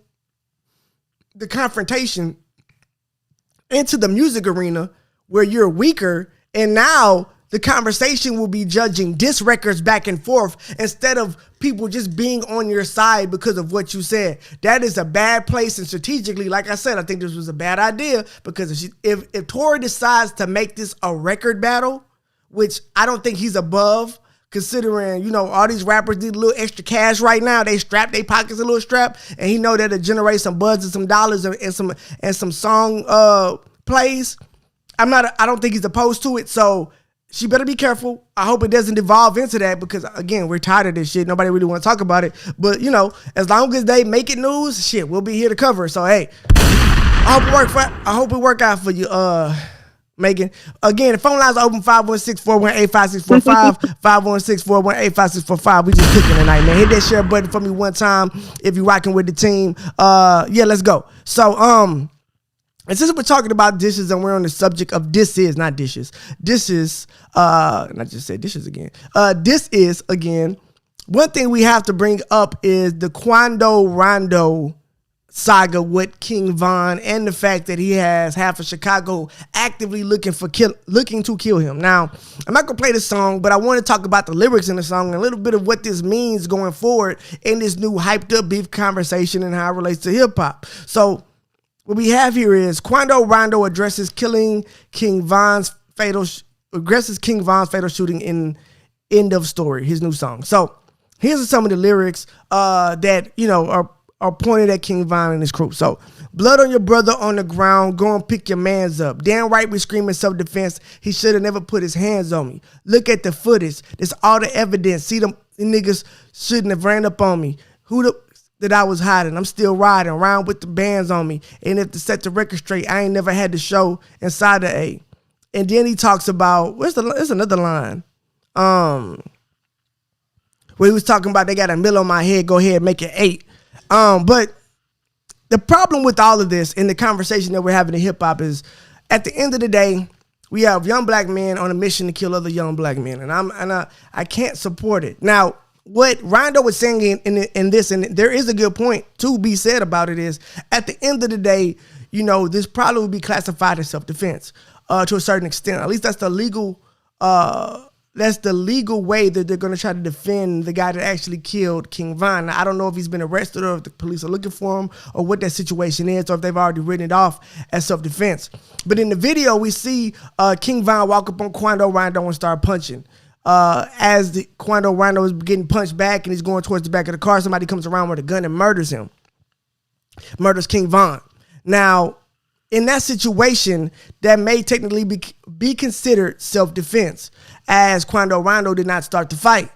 the confrontation into the music arena where you're weaker, and now the conversation will be judging diss records back and forth instead of people just being on your side because of what you said? That is a bad place, and strategically, like I said, I think this was a bad idea, because if Tory decides to make this a record battle, which I don't think he's above, considering, all these rappers need a little extra cash right now. They strap their pockets a little strap, and he know that'll generate some buzz and some dollars and some song plays. I don't think he's opposed to it, so she better be careful. I hope it doesn't devolve into that, because again, we're tired of this shit. Nobody really want to talk about it. But as long as they make it news, shit, we'll be here to cover it. So hey, I hope it work out for you, Megan. Again, the phone lines are open, 516-418-5645, 516-418-5645. We just cooking tonight, man. Hit that share button for me one time if you're rocking with the team. Yeah, let's go. So, And since we're talking about dishes and we're on the subject of not dishes, and I just said dishes again. This is, again, one thing we have to bring up is the Quando Rondo saga with King Von and the fact that he has half of Chicago actively looking to kill him. Now, I'm not going to play this song, but I want to talk about the lyrics in the song and a little bit of what this means going forward in this new hyped up beef conversation and how it relates to hip hop. So, what we have here is Quando Rondo addresses King Von's fatal shooting in End of Story, his new song. So here's some of the lyrics that are pointed at King Von and his crew. So, blood on your brother on the ground, go and pick your mans up. Damn right we screaming self-defense. He should have never put his hands on me. Look at the footage. There's all the evidence. See them niggas shouldn't have ran up on me. That I was hiding. I'm still riding around with the bands on me. And if to set the record straight, I ain't never had to show inside the A. And then he talks about, there's another line. Where he was talking about they got a mill on my head, go ahead, make it 8. But the problem with all of this in the conversation that we're having in hip hop is at the end of the day, we have young black men on a mission to kill other young black men. And I can't support it. Now, what Rondo was saying in this, and there is a good point to be said about it, is at the end of the day, this probably would be classified as self-defense to a certain extent. At least that's the legal way that they're going to try to defend the guy that actually killed King Von. Now, I don't know if he's been arrested or if the police are looking for him or what that situation is or if they've already written it off as self-defense. But in the video, we see King Von walk up on Quando Rondo and start punching. As the Quando Rondo is getting punched back and he's going towards the back of the car, somebody comes around with a gun and murders him. Murders King Von. Now, in that situation, that may technically be considered self-defense, as Quando Rondo did not start the fight.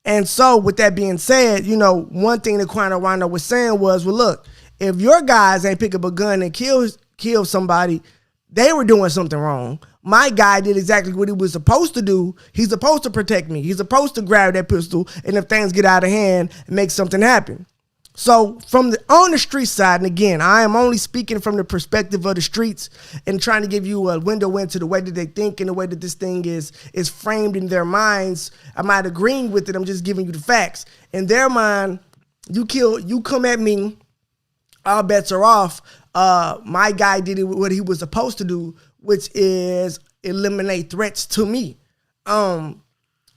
And so, with that being said, one thing that Quando Rondo was saying was, well, look, if your guys ain't pick up a gun and kill somebody, they were doing something wrong. My guy did exactly what he was supposed to do. He's supposed to protect me. He's supposed to grab that pistol, and if things get out of hand, make something happen. So on the street side, and again, I am only speaking from the perspective of the streets and trying to give you a window into the way that they think and the way that this thing is framed in their minds. I'm not agreeing with it. I'm just giving you the facts. In their mind, you come at me, all bets are off. My guy did what he was supposed to do, which is eliminate threats to me.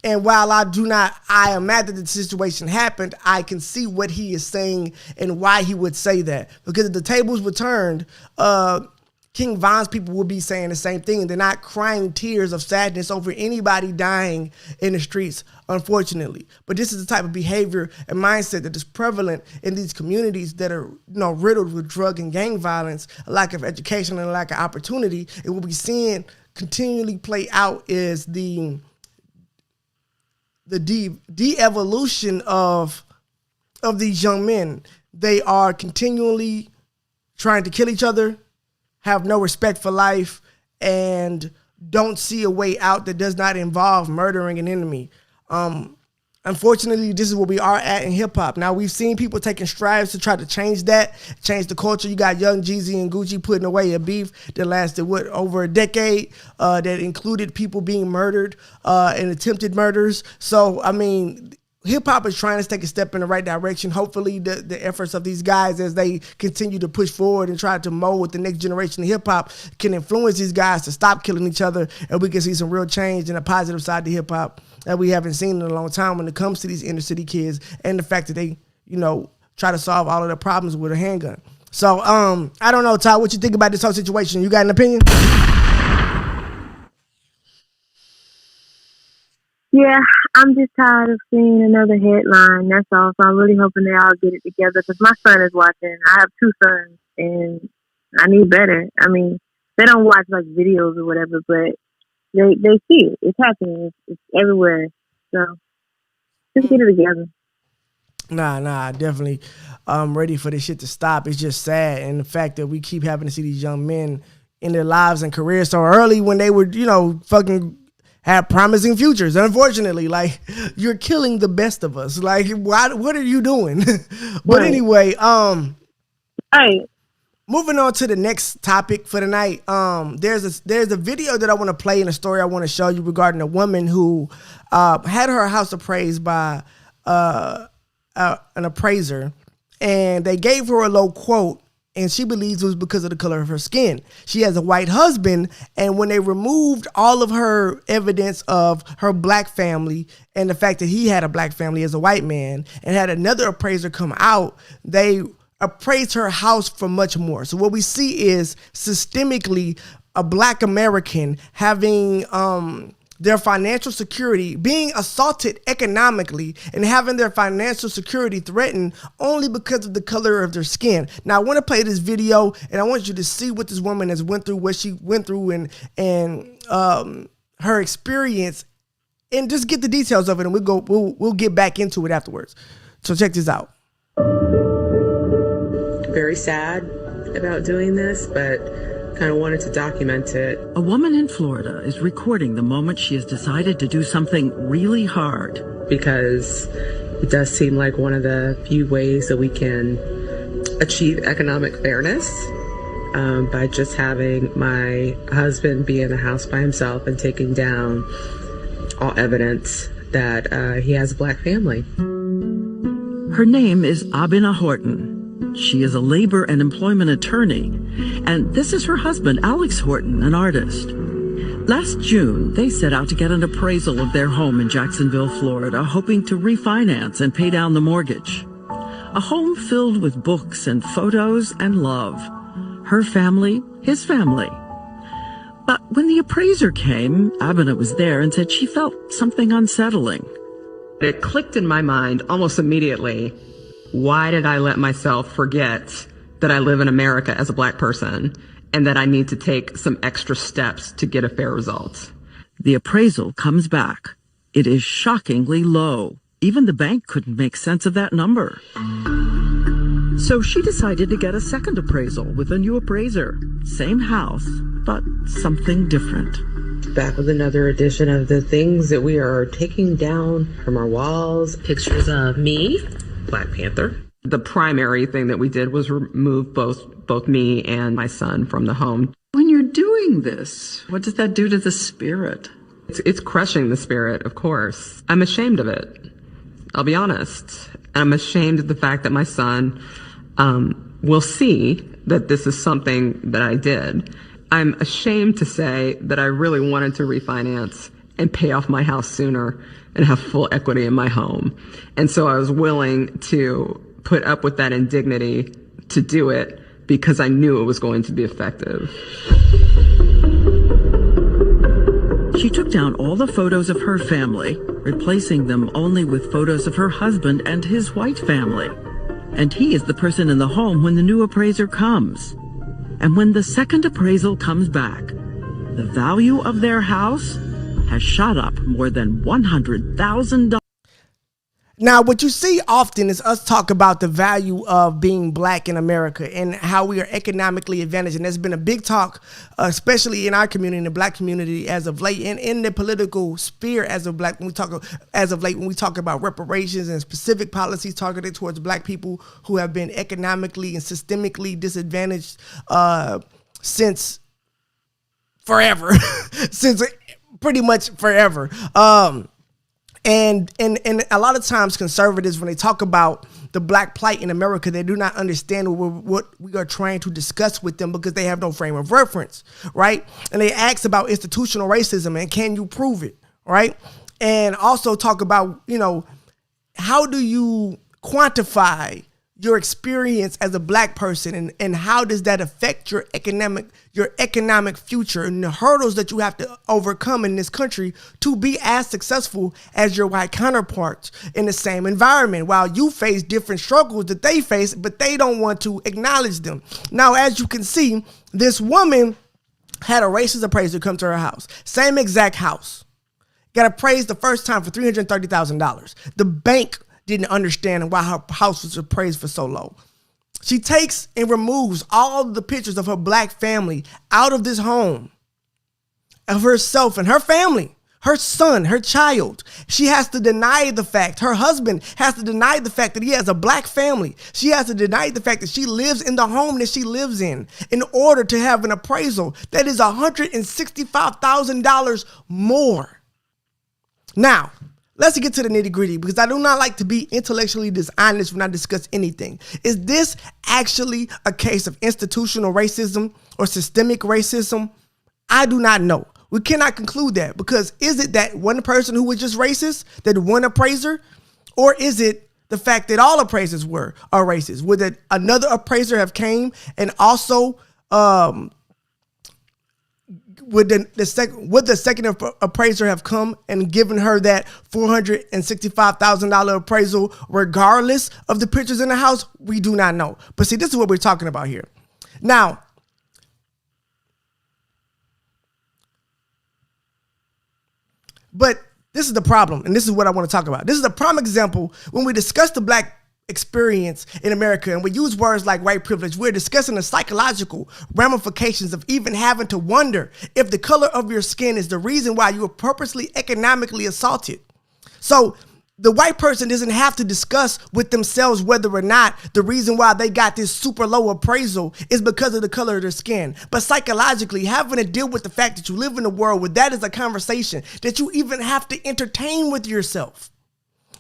And while I am mad that the situation happened, I can see what he is saying and why he would say that. Because if the tables were turned, King Von's people would be saying the same thing. They're not crying tears of sadness over anybody dying in the streets, unfortunately. But this is the type of behavior and mindset that is prevalent in these communities that are riddled with drug and gang violence, a lack of education and a lack of opportunity. And what we're seeing continually play out is the de-evolution of these young men. They are continually trying to kill each other, have no respect for life, and don't see a way out that does not involve murdering an enemy. Unfortunately, this is where we are at in hip-hop. Now, we've seen people taking strides to try to change the culture. You got Young Jeezy and Gucci putting away a beef that lasted, over a decade, that included people being murdered and attempted murders. So, I mean, hip-hop is trying to take a step in the right direction. Hopefully, the efforts of these guys as they continue to push forward and try to mold the next generation of hip-hop can influence these guys to stop killing each other, and we can see some real change and a positive side to hip-hop that we haven't seen in a long time when it comes to these inner city kids and the fact that they, try to solve all of their problems with a handgun. So, I don't know, Todd, what you think about this whole situation? You got an opinion? Yeah, I'm just tired of seeing another headline. That's all. So I'm really hoping they all get it together because my son is watching. I have 2 sons, and I need better. I mean, they don't watch videos or whatever, but they see it. It's happening. It's everywhere. So just get it together. Nah, definitely ready for this shit to stop. It's just sad, and the fact that we keep having to see these young men in their lives and careers so early when they were, fucking have promising futures. Unfortunately, you're killing the best of us. What are you doing? But anyway, hey, Moving on to the next topic for tonight. There's a video that I want to play and a story I want to show you regarding a woman who had her house appraised by an appraiser, and they gave her a low quote, and she believes it was because of the color of her skin. She has a white husband, and when they removed all of her evidence of her black family and the fact that he had a black family as a white man, and had another appraiser come out, they appraised her house for much more. So what we see is systemically a black American having their financial security, being assaulted economically and having their financial security threatened only because of the color of their skin. Now I want to play this video, and I want you to see what this woman has went through, what she went through, and her experience, and just get the details of it, and we'll get back into it afterwards. So check this out. Very sad about doing this, but kind of wanted to document it. A woman in Florida is recording the moment she has decided to do something really hard. Because it does seem like one of the few ways that we can achieve economic fairness by just having my husband be in the house by himself and taking down all evidence that he has a black family. Her name is Abina Horton. She is a labor and employment attorney, and this is her husband, Alex Horton, an artist. Last June, they set out to get an appraisal of their home in Jacksonville, Florida, hoping to refinance and pay down the mortgage. A home filled with books and photos and love. Her family, his family. But when the appraiser came, Abina was there and said she felt something unsettling. It clicked in my mind almost immediately. Why did I let myself forget that I live in America as a black person and that I need to take some extra steps to get a fair result? The appraisal comes back. It is shockingly low. Even the bank couldn't make sense of that number. So she decided to get a second appraisal with a new appraiser. Same house, but something different. Back with another edition of the things that we are taking down from our walls. Pictures of me, Black Panther. The primary thing that we did was remove both me and my son from the home. When you're doing this, what does that do to the spirit? It's crushing the spirit, of course. I'm ashamed of it. I'll be honest. I'm ashamed of the fact that my son will see that this is something that I did. I'm ashamed to say that I really wanted to refinance and pay off my house sooner and have full equity in my home. And so I was willing to put up with that indignity to do it because I knew it was going to be effective. She took down all the photos of her family, replacing them only with photos of her husband and his white family. And he is the person in the home when the new appraiser comes. And when the second appraisal comes back, the value of their house has shot up more than $100,000. Now, what you see often is us talk about the value of being black in America and how we are economically advantaged. And there's been a big talk, especially in our community, in the black community as of late, and in the political sphere as of late, when we talk about reparations and specific policies targeted towards black people who have been economically and systemically disadvantaged since forever, since pretty much forever. And a lot of times conservatives, when they talk about the black plight in America, they do not understand what we are trying to discuss with them because they have no frame of reference, right? And they ask about institutional racism and can you prove it, right? And also talk about, how do you quantify your experience as a black person and how does that affect your economic future and the hurdles that you have to overcome in this country to be as successful as your white counterparts in the same environment, while you face different struggles that they face, but they don't want to acknowledge them. Now, as you can see, this woman had a racist appraiser come to her house, same exact house, got appraised the first time for $330,000. The bank didn't understand why her house was appraised for so low. She takes and removes all the pictures of her black family out of this home, of herself and her family, Her son, her child, she has to deny the fact. Her husband has to deny the fact that he has a black family. She has to deny the fact that she lives in the home that she lives in order to have an appraisal that is $165,000 more. Now, let's get to the nitty gritty, because I do not like to be intellectually dishonest when I discuss anything. Is this actually a case of institutional racism or systemic racism? I do not know. We cannot conclude that, because is it that one person who was just racist, that one appraiser, or is it the fact that all appraisers are racist? Would that another appraiser have came and also would the second appraiser have come and given her that $465,000 appraisal regardless of the pictures in the house? We do not know. But see, this is what we're talking about here. Now, but this is the problem, and this is what I want to talk about. This is a prime example when we discuss the black experience in America and we use words like white privilege. We're discussing the psychological ramifications of even having to wonder if the color of your skin is the reason why you were purposely economically assaulted. So the white person doesn't have to discuss with themselves whether or not the reason why they got this super low appraisal is because of the color of their skin. But psychologically, having to deal with the fact that you live in a world where that is a conversation that you even have to entertain with yourself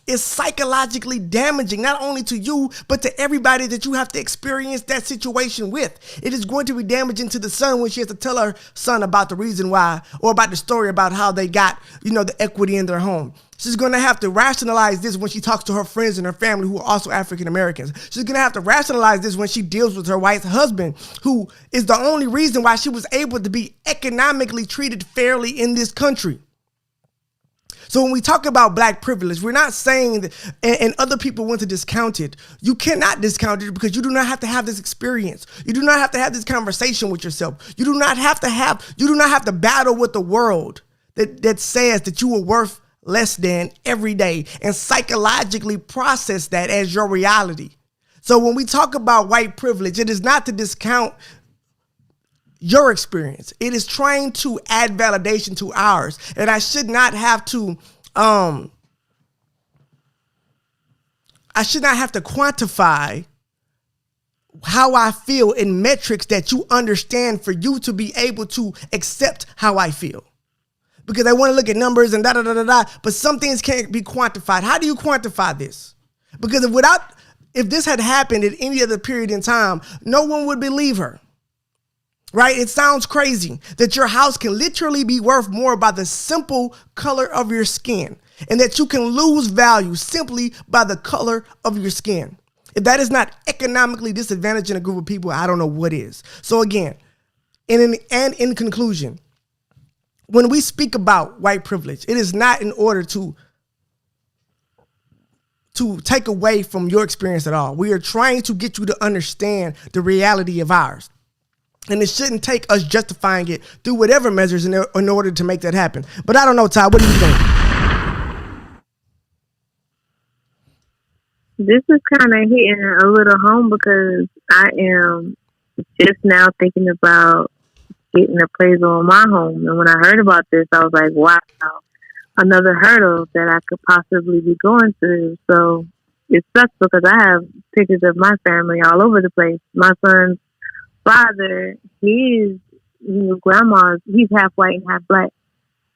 is psychologically damaging, not only to you, but to everybody that you have to experience that situation with. It is going to be damaging to the son when she has to tell her son about the reason why, or about the story about how they got, the equity in their home. She's going to have to rationalize this when she talks to her friends and her family who are also African Americans. She's going to have to rationalize this when she deals with her white husband, who is the only reason why she was able to be economically treated fairly in this country. So when we talk about black privilege, we're not saying that, and other people want to discount it. You cannot discount it, because you do not have to have this experience. You do not have to have this conversation with yourself. You do not have to battle with the world that says that you are worth less than every day and psychologically process that as your reality. So when we talk about white privilege, it is not to discount your experience. It is trying to add validation to ours. And I should not have to quantify how I feel in metrics that you understand for you to be able to accept how I feel. Because I want to look at numbers and but some things can't be quantified. How do you quantify this? Because if this had happened at any other period in time, no one would believe her. Right? It sounds crazy that your house can literally be worth more by the simple color of your skin, and that you can lose value simply by the color of your skin. If that is not economically disadvantaging a group of people, I don't know what is. So again, in conclusion, when we speak about white privilege, it is not in order to take away from your experience at all. We are trying to get you to understand the reality of ours. And it shouldn't take us justifying it through whatever measures in order to make that happen. But I don't know, Ty, what do you think? This is kind of hitting a little home, because I am just now thinking about getting appraisal on my home. And when I heard about this, I was like, wow, another hurdle that I could possibly be going through. So it sucks, because I have pictures of my family all over the place. My son's father, his grandma's, he's half white and half black.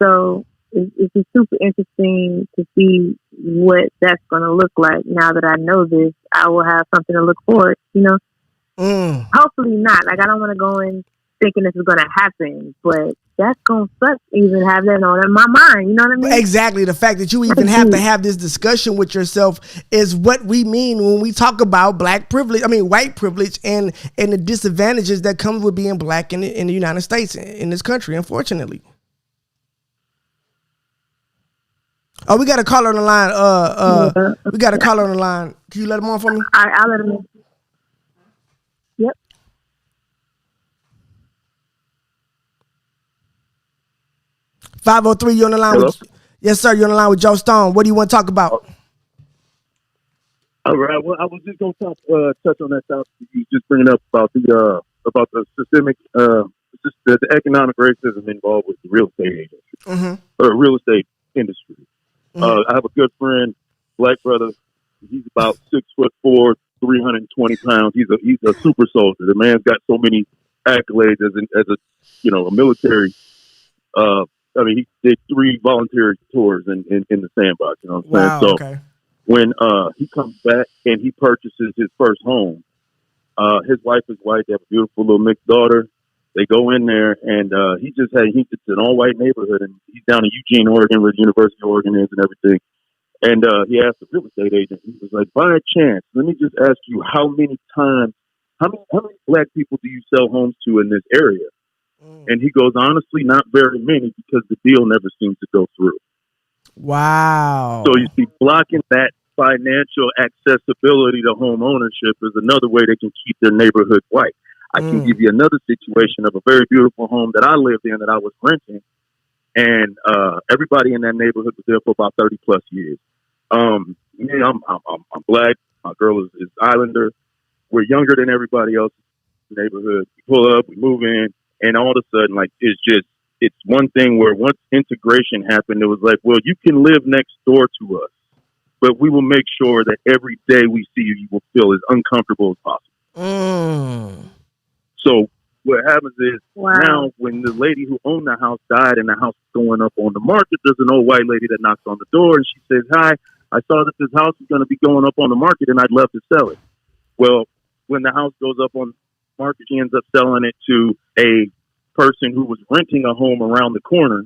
So it's just super interesting to see what that's going to look like. Now that I know this, I will have something to look forward, Hopefully not. Like, I don't want to go in thinking this is going to happen, but that's going to suck even have that on in my mind. You know what I mean? Exactly. The fact that you even have to have this discussion with yourself is what we mean when we talk about white privilege, and the disadvantages that come with being black in the United States, in this country, unfortunately. Oh, we got a caller on the line. We got a caller on the line. Can you let him on for me? All right, I'll let him in. Yep. 503, you're on the line. Hello? Yes, sir. You're on the line with Joe Stone. What do you want to talk about? All right. Well, I was just going to touch on that topic you just bringing up about the systemic just the economic racism involved with the real estate agency or real estate industry. I have a good friend, black brother. He's about 6'4", 320 pounds. He's a super soldier. The man's got so many accolades as a military. He did 3 voluntary tours in the sandbox. You know what I'm saying? So when he comes back and he purchases his first home, his wife is white. They have a beautiful little mixed daughter. They go in there, and it's an all-white neighborhood, and he's down in Eugene, Oregon, where the University of Oregon is and everything. And he asked the real estate agent, he was like, by chance, let me just ask you how many black people do you sell homes to in this area? And he goes, honestly, not very many, because the deal never seems to go through. Wow. So you see, blocking that financial accessibility to home ownership is another way they can keep their neighborhood white. I can give you another situation of a very beautiful home that I lived in that I was renting, and everybody in that neighborhood was there for about 30 plus years. I'm black. My girl is Islander. We're younger than everybody else in the neighborhood. We pull up, we move in, and all of a sudden, like, it's one thing where once integration happened, it was like, well, you can live next door to us, but we will make sure that every day we see you, you will feel as uncomfortable as possible. So what happens is now when the lady who owned the house died and the house is going up on the market, there's an old white lady that knocks on the door and she says, hi, I saw that this house is going to be going up on the market and I'd love to sell it. Well, when the house goes up on the market, she ends up selling it to a person who was renting a home around the corner,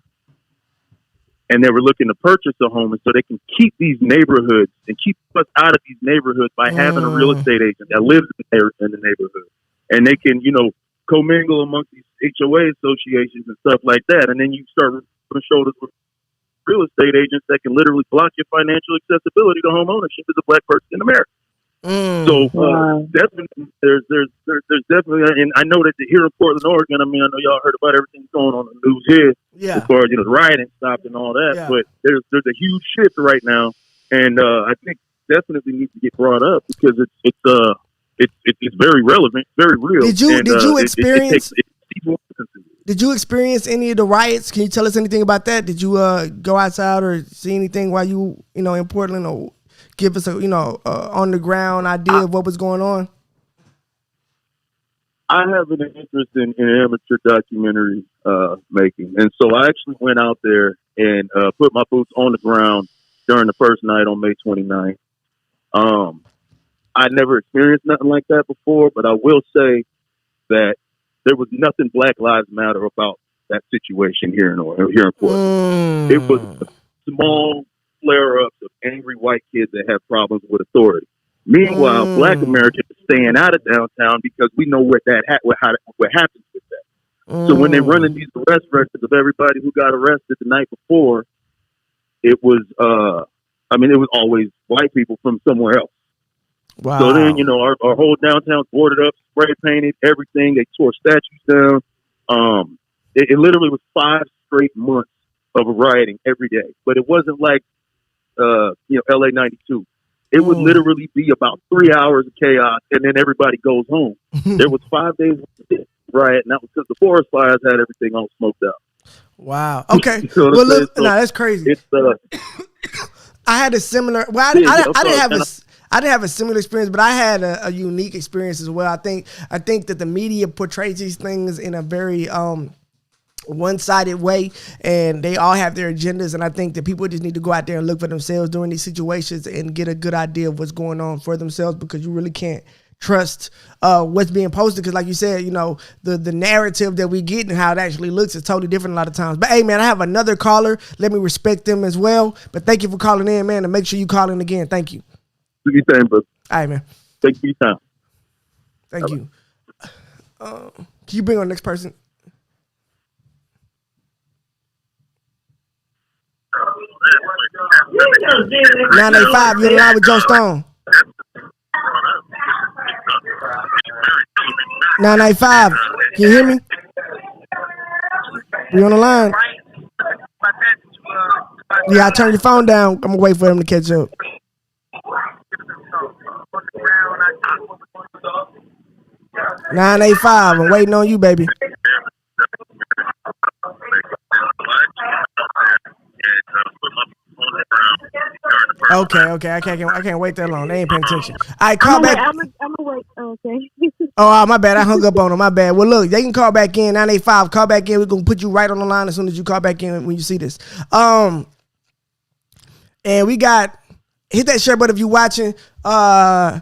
and they were looking to purchase a home, and so they can keep these neighborhoods and keep us out of these neighborhoods by having a real estate agent that lives in the neighborhood. And they can, commingle amongst these HOA associations and stuff like that. And then you start rubbing shoulders with real estate agents that can literally block your financial accessibility to home ownership as a black person in America. So definitely, there's definitely, and I know that here in Portland, Oregon, I know y'all heard about everything going on in the news here, as far as the rioting stopped and all that. But there's a huge shift right now, and I think definitely needs to get brought up because it's very relevant, very real. Did you experience any of the riots? Can you tell us anything about that? Did you go outside or see anything while you in Portland, or give us a on the ground idea of what was going on? I have an interest in amateur documentary making, and so I actually went out there and put my boots on the ground during the first night on May 29th. I never experienced nothing like that before, but I will say that there was nothing Black Lives Matter about that situation here in Portland. It was small flare-ups of angry white kids that have problems with authority. Meanwhile, Black Americans are staying out of downtown because we know what happens with that. So when they're running these arrest records of everybody who got arrested the night before, it was it was always white people from somewhere else. Wow. So then, our whole downtown's boarded up, spray painted, everything. They tore statues down. It literally was 5 straight months of rioting every day. But it wasn't like, LA 92. It would literally be about 3 hours of chaos, and then everybody goes home. There was 5 days of riot, and that was because the forest fires had everything all smoked out. Wow. Okay. Well, look, that's crazy. I had a similar. Well, I didn't have a similar experience, but I had a unique experience as well. I think that the media portrays these things in a very one-sided way, and they all have their agendas, and I think that people just need to go out there and look for themselves during these situations and get a good idea of what's going on for themselves, because you really can't trust what's being posted, because like you said, the narrative that we get and how it actually looks is totally different a lot of times. But hey, man, I have another caller. Let me respect them as well, but thank you for calling in, man, and make sure you call in again. Thank you. Do your thing, bro. All right, man. Thank you for your time. Thank you. Can you bring on the next person? Nine 985, you're in line with Joe Stone. 995, can you hear me? We on the line. Yeah, I turned your phone down. I'm gonna wait for him to catch up. 985, I'm waiting on you, baby. Okay. I can't wait that long. They ain't paying attention. All right, call back. I'm gonna wait. Okay. Oh, my bad. I hung up on them. My bad. Well, look, they can call back in 985. Call back in. We're gonna put you right on the line as soon as you call back in when you see this. And we got hit that share button if you watching. Yeah,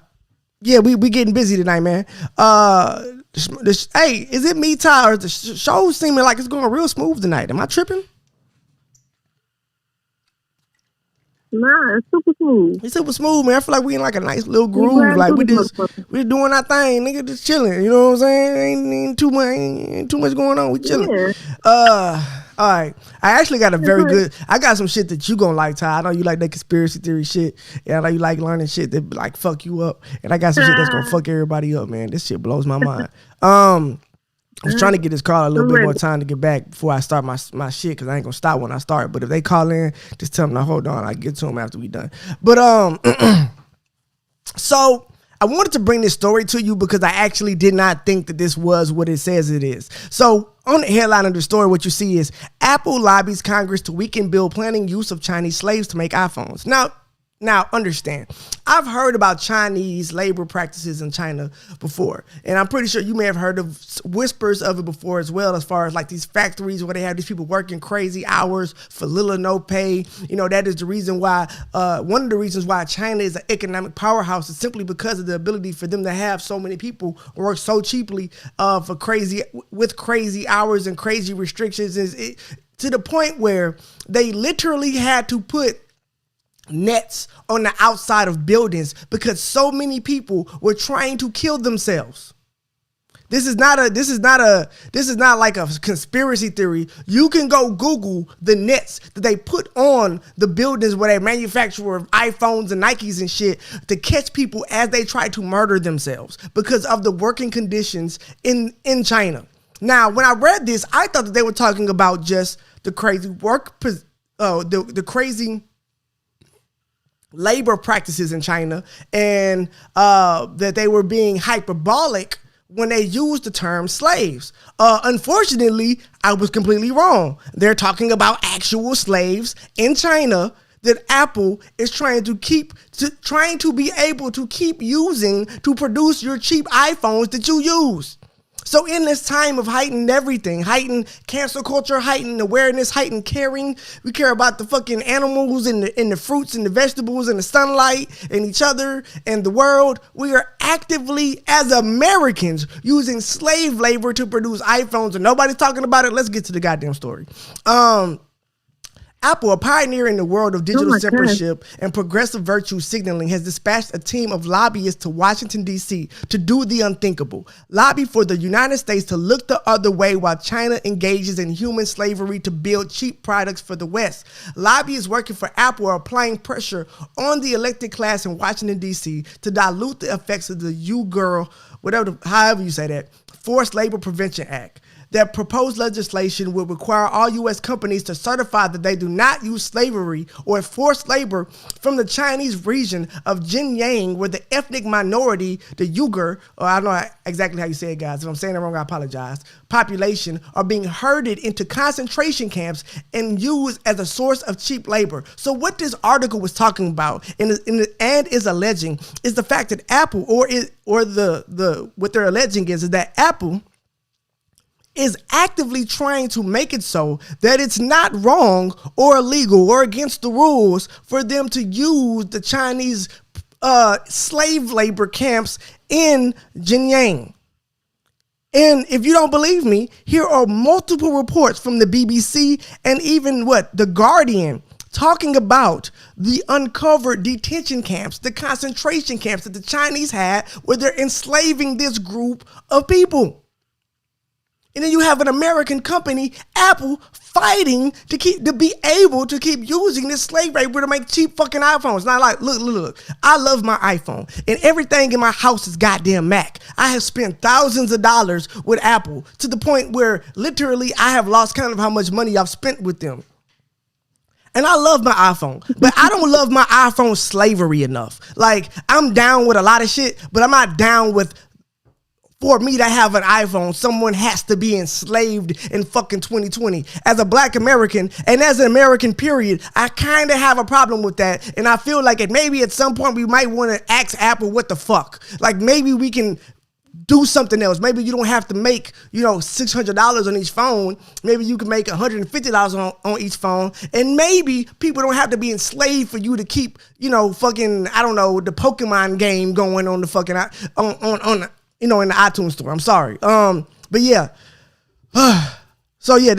we getting busy tonight, man. Hey, is it me, Ty, or the show seeming like it's going real smooth tonight? Am I tripping? Nah, it's super smooth. It's super smooth, man. I feel like we in like a nice little groove. Like we doing our thing, nigga, just chilling. You know what I'm saying? Ain't too much going on. We chilling. Yeah. All right. I actually got a very good. I got some shit that you gonna like, Ty. I know you like that conspiracy theory shit. Yeah, I know you like learning shit that like fuck you up. And I got some shit that's gonna fuck everybody up, man. This shit blows my mind. I was trying to get this call a little bit more time to get back before I start my shit, because I ain't gonna stop when I start. But if they call in, just tell them to hold on. I get to them after we done. But so I wanted to bring this story to you because I actually did not think that this was what it says it is. So on the headline of the story, what you see is Apple lobbies Congress to weaken bill planning use of Chinese slaves to make iPhones. Now, understand, I've heard about Chinese labor practices in China before, and I'm pretty sure you may have heard of whispers of it before as well, as far as like these factories where they have these people working crazy hours for little or no pay. You know, that is the reason why, one of the reasons why China is an economic powerhouse is simply because of the ability for them to have so many people work so cheaply with crazy hours and crazy restrictions, to the point where they literally had to put nets on the outside of buildings because so many people were trying to kill themselves. This is not like a conspiracy theory. You can go Google the nets that they put on the buildings where they manufacture iPhones and Nikes and shit to catch people as they try to murder themselves because of the working conditions in China. Now, when I read this, I thought that they were talking about just the crazy the crazy labor practices in China, and that they were being hyperbolic when they used the term slaves. Unfortunately, I was completely wrong. They're talking about actual slaves in China that Apple is trying to be able to keep using to produce your cheap iPhones that you use. So in this time of heightened everything, heightened cancel culture, heightened awareness, heightened caring, we care about the fucking animals and the fruits and the vegetables and the sunlight and each other and the world. We are actively, as Americans, using slave labor to produce iPhones, and nobody's talking about it. Let's get to the goddamn story. Apple, a pioneer in the world of digital censorship and progressive virtue signaling, has dispatched a team of lobbyists to Washington, D.C. to do the unthinkable. Lobby for the United States to look the other way while China engages in human slavery to build cheap products for the West. Lobbyists working for Apple are applying pressure on the elected class in Washington, D.C. to dilute the effects of the however you say that, Forced Labor Prevention Act. That proposed legislation would require all U.S. companies to certify that they do not use slavery or forced labor from the Chinese region of Xinjiang, where the ethnic minority, the Uyghur, or I don't know exactly how you say it, guys. If I'm saying it wrong, I apologize, population are being herded into concentration camps and used as a source of cheap labor. So what this article was talking about and is alleging is the fact that Apple, what they're alleging is that Apple is actively trying to make it so that it's not wrong or illegal or against the rules for them to use the Chinese slave labor camps in Xinjiang. And if you don't believe me, here are multiple reports from the BBC and even The Guardian talking about the uncovered detention camps, the concentration camps that the Chinese had where they're enslaving this group of people. And then you have an American company, Apple, fighting to be able to keep using this slave labor to make cheap fucking iPhones. Now, like, look, I love my iPhone, and everything in my house is goddamn Mac. I have spent thousands of dollars with Apple to the point where literally I have lost count of how much money I've spent with them. And I love my iPhone, but I don't love my iPhone slavery enough. Like, I'm down with a lot of shit, but I'm not down with for me to have an iPhone, someone has to be enslaved in fucking 2020. As a black American and as an American period, I kind of have a problem with that. And I feel like maybe at some point we might want to ask Apple what the fuck. Like maybe we can do something else. Maybe you don't have to make, $600 on each phone. Maybe you can make $150 on each phone. And maybe people don't have to be enslaved for you to keep, fucking, I don't know, the Pokemon game going on the fucking, in the iTunes store. I'm sorry. But yeah. So yeah,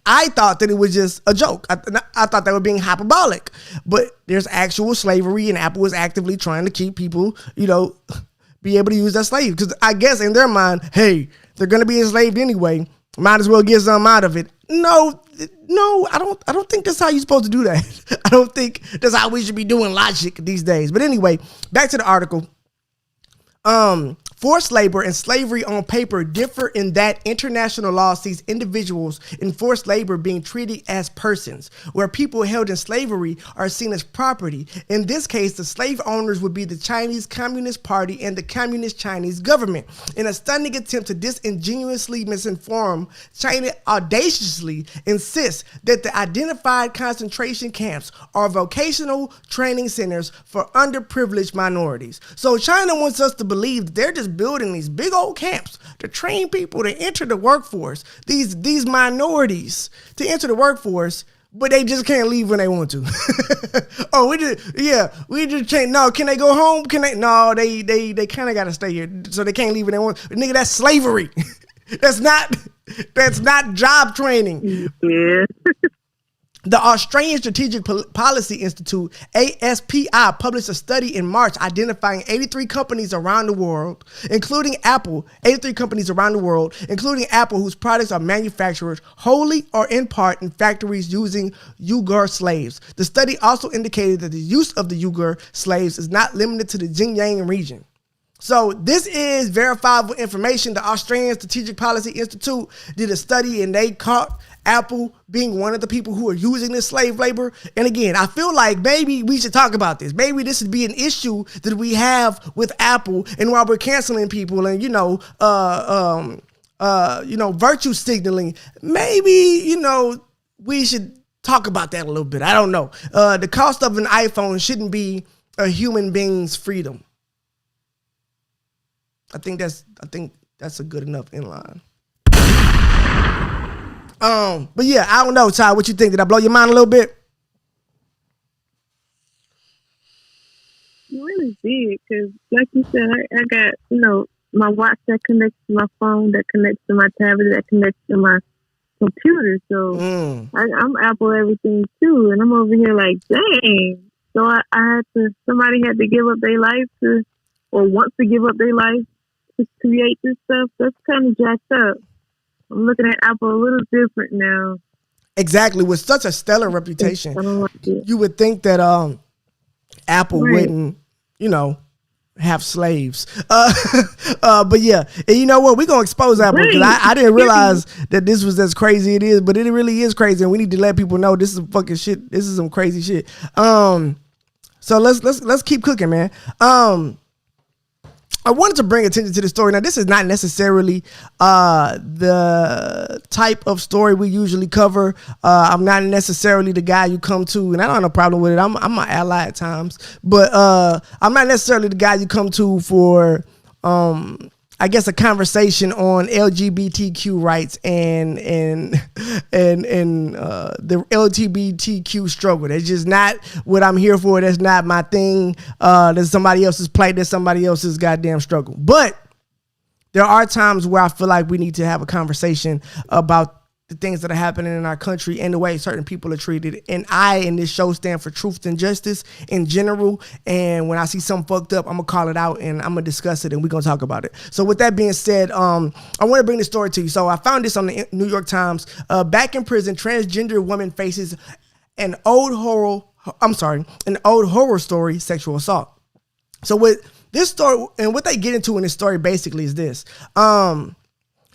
I thought that it was just a joke. I thought they were being hyperbolic. But there's actual slavery, and Apple is actively trying to keep people, be able to use that slave. Because I guess in their mind, hey, they're going to be enslaved anyway. Might as well get something out of it. No, I don't think that's how you're supposed to do that. I don't think that's how we should be doing logic these days. But anyway, back to the article. Forced labor and slavery on paper differ in that international law sees individuals in forced labor being treated as persons, where people held in slavery are seen as property. In this case, the slave owners would be the Chinese Communist Party and the Communist Chinese government. In a stunning attempt to disingenuously misinform, China audaciously insists that the identified concentration camps are vocational training centers for underprivileged minorities. So China wants us to believe that they're just building these big old camps to train people to enter the workforce, these minorities to enter the workforce, but they just can't leave when they want to. We just can't. No, can they go home? Can they? No, they kind of got to stay here, so they can't leave when they want. Nigga, that's slavery. That's not job training. Yeah. The Australian Strategic Policy Institute, ASPI, published a study in March identifying 83 companies around the world, including Apple, including Apple, whose products are manufactured wholly or in part in factories using Uyghur slaves. The study also indicated that the use of the Uyghur slaves is not limited to the Xinjiang region. So this is verifiable information. The Australian Strategic Policy Institute did a study and they caught Apple being one of the people who are using this slave labor. And again, I feel like maybe we should talk about this. Maybe this would be an issue that we have with Apple, and while we're canceling people and, virtue signaling, maybe, we should talk about that a little bit. I don't know. The cost of an iPhone shouldn't be a human being's freedom. I think that's a good enough inline. But yeah, I don't know, Ty. What you think? Did I blow your mind a little bit? You really did, because like you said, I got my watch that connects to my phone, that connects to my tablet, that connects to my computer. So I'm Apple everything too, and I'm over here like, dang. So somebody had to give up their life or wants to give up their life to create this stuff. That's kind of jacked up. I'm looking at Apple a little different now. Exactly. With such a stellar reputation, you would think that Apple wouldn't, have slaves. But yeah, and you know what? We're going to expose Apple, because I didn't realize that this was as crazy it is, but it really is crazy, and we need to let people know this is some fucking shit. This is some crazy shit. So let's keep cooking, man. I wanted to bring attention to the story. Now, this is not necessarily the type of story we usually cover. I'm not necessarily the guy you come to, and I don't have no problem with it. I'm an ally at times, but I'm not necessarily the guy you come to for, I guess, a conversation on LGBTQ rights and the LGBTQ struggle. That's just not what I'm here for. That's not my thing. That's somebody else's plight. That's somebody else's goddamn struggle. But there are times where I feel like we need to have a conversation about the things that are happening in our country and the way certain people are treated. And I, in this show, stand for truth and justice in general. And when I see something fucked up, I'm going to call it out and I'm going to discuss it and we're going to talk about it. So with that being said, I want to bring the story to you. So I found this on the New York Times. Back in prison, transgender woman faces an old horror story, sexual assault. So with this story, and what they get into in this story basically is this.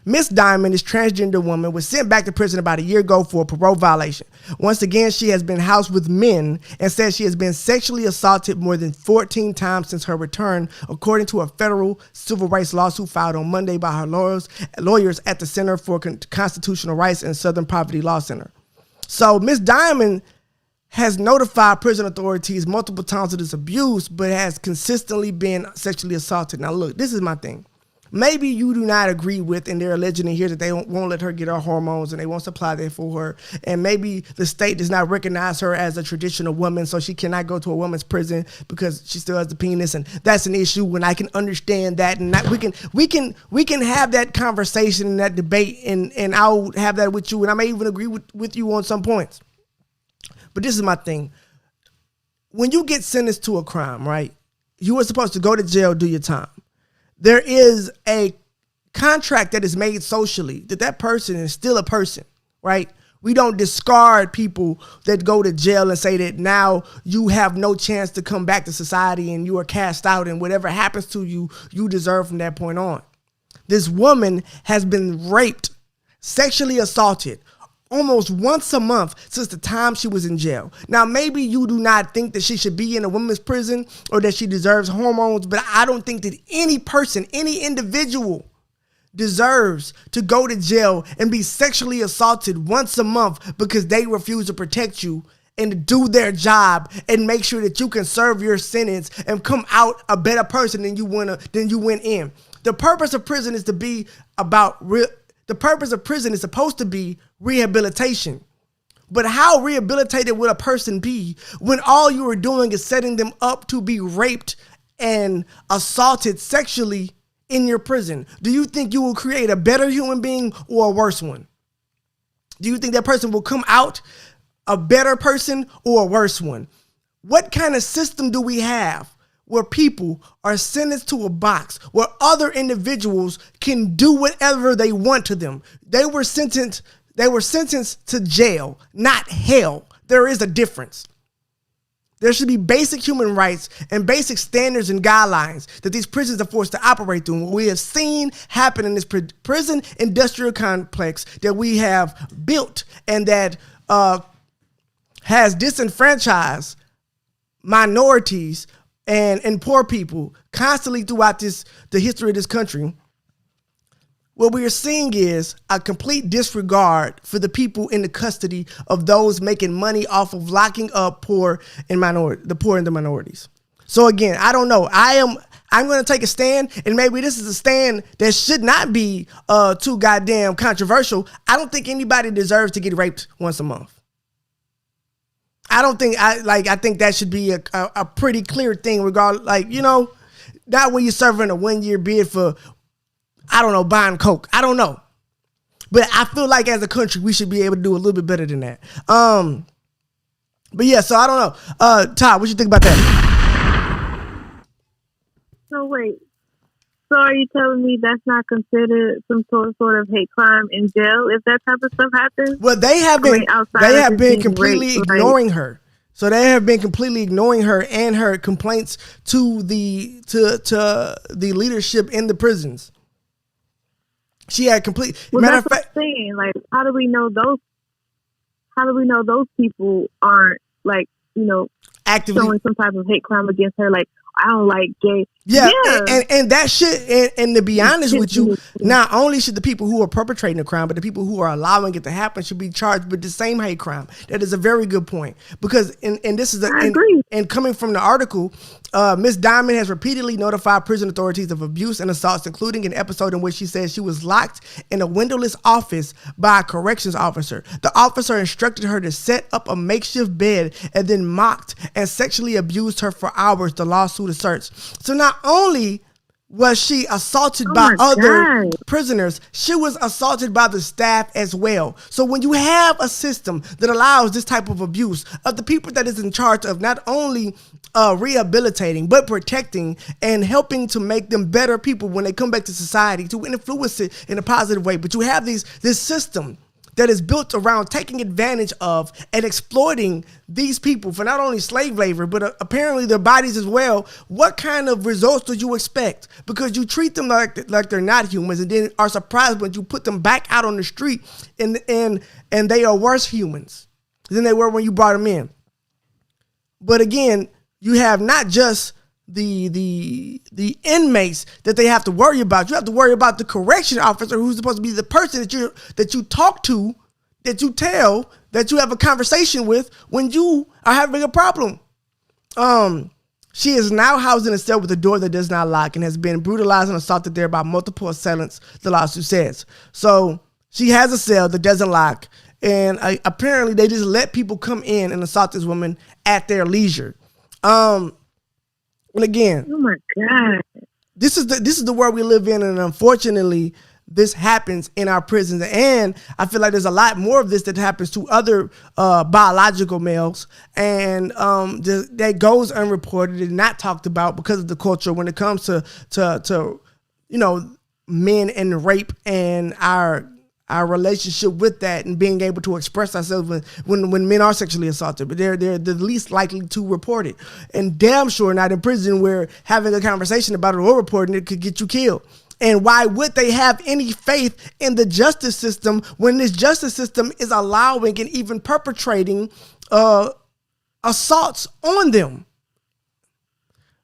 Miss Diamond, this transgender woman, was sent back to prison about a year ago for a parole violation. Once again, she has been housed with men and says she has been sexually assaulted more than 14 times since her return, according to a federal civil rights lawsuit filed on Monday by her lawyers at the Center for Constitutional Rights and Southern Poverty Law Center. So Miss Diamond has notified prison authorities multiple times of this abuse, but has consistently been sexually assaulted. Now, look, this is my thing. Maybe you do not agree with, and they're alleging in here that they won't let her get her hormones and they won't supply that for her. And maybe the state does not recognize her as a traditional woman, so she cannot go to a woman's prison because she still has the penis, and that's an issue. And I can understand that, and we can have that conversation and that debate, and I'll have that with you, and I may even agree with you on some points. But this is my thing. When you get sentenced to a crime, right, you are supposed to go to jail, do your time. There is a contract that is made socially that person is still a person, right? We don't discard people that go to jail and say that now you have no chance to come back to society and you are cast out, and whatever happens to you, you deserve from that point on. This woman has been raped, sexually assaulted, almost once a month since the time she was in jail. Now, maybe you do not think that she should be in a women's prison or that she deserves hormones, but I don't think that any person, any individual deserves to go to jail and be sexually assaulted once a month because they refuse to protect you and to do their job and make sure that you can serve your sentence and come out a better person than you went in. The purpose of prison is to be the purpose of prison is supposed to be rehabilitation. But how rehabilitated would a person be when all you are doing is setting them up to be raped and assaulted sexually in your prison? Do you think you will create a better human being or a worse one? Do you think that person will come out a better person or a worse one? What kind of system do we have where people are sentenced to a box where other individuals can do whatever they want to them? They were sentenced to jail, not hell. There is a difference. There should be basic human rights and basic standards and guidelines that these prisons are forced to operate through. What we have seen happen in this prison industrial complex that we have built and that has disenfranchised minorities and poor people constantly throughout the history of this country. What we are seeing is a complete disregard for the people in the custody of those making money off of locking up the poor and the minorities. So again, I don't know. I'm going to take a stand, and maybe this is a stand that should not be too goddamn controversial. I don't think anybody deserves to get raped once a month. I think that should be a pretty clear thing, regardless, not when you're serving a 1-year bid for, buying Coke. I don't know. But I feel like as a country, we should be able to do a little bit better than that. But yeah, so I don't know. Todd, what you think about that? So wait. So are you telling me that's not considered some sort of hate crime in jail if that type of stuff happens? Well, they have been completely ignoring her. So they have been completely ignoring her and her complaints to the leadership in the prisons. She had complete. Well, matter of fact, what I'm saying, how do we know those people aren't actively showing some type of hate crime against her? I don't like gay. Yeah. And that shit, and to be honest with you, not only should the people who are perpetrating the crime, but the people who are allowing it to happen should be charged with the same hate crime. That is a very good point. Because, and this is, I agree. And coming from the article, Miss Diamond has repeatedly notified prison authorities of abuse and assaults, including an episode in which she says she was locked in a windowless office by a corrections officer. The officer instructed her to set up a makeshift bed and then mocked and sexually abused her for hours, the lawsuit asserts. So not only was she assaulted by other prisoners, she was assaulted by the staff as well. So when you have a system that allows this type of abuse of the people that is in charge of not only rehabilitating, but protecting and helping to make them better people when they come back to society, to influence it in a positive way. But you have this system that is built around taking advantage of and exploiting these people for not only slave labor, but apparently their bodies as well, what kind of results do you expect? Because you treat them like they're not humans, and then are surprised when you put them back out on the street and they are worse humans than they were when you brought them in. But again, you have not just the inmates that they have to worry about. You have to worry about the correction officer, who's supposed to be the person that you talk to, that you tell, that you have a conversation with when you are having a problem. She is now housed in a cell with a door that does not lock and has been brutalized and assaulted there by multiple assailants, the lawsuit says. So she has a cell that doesn't lock, and apparently they just let people come in and assault this woman at their leisure. And again, oh my God, this is the world we live in, and unfortunately, this happens in our prisons. And I feel like there's a lot more of this that happens to other biological males, and that goes unreported and not talked about because of the culture when it comes to men and rape and our relationship with that and being able to express ourselves when men are sexually assaulted. But they're the least likely to report it. And damn sure not in prison, where having a conversation about it or reporting it could get you killed. And why would they have any faith in the justice system when this justice system is allowing and even perpetrating assaults on them?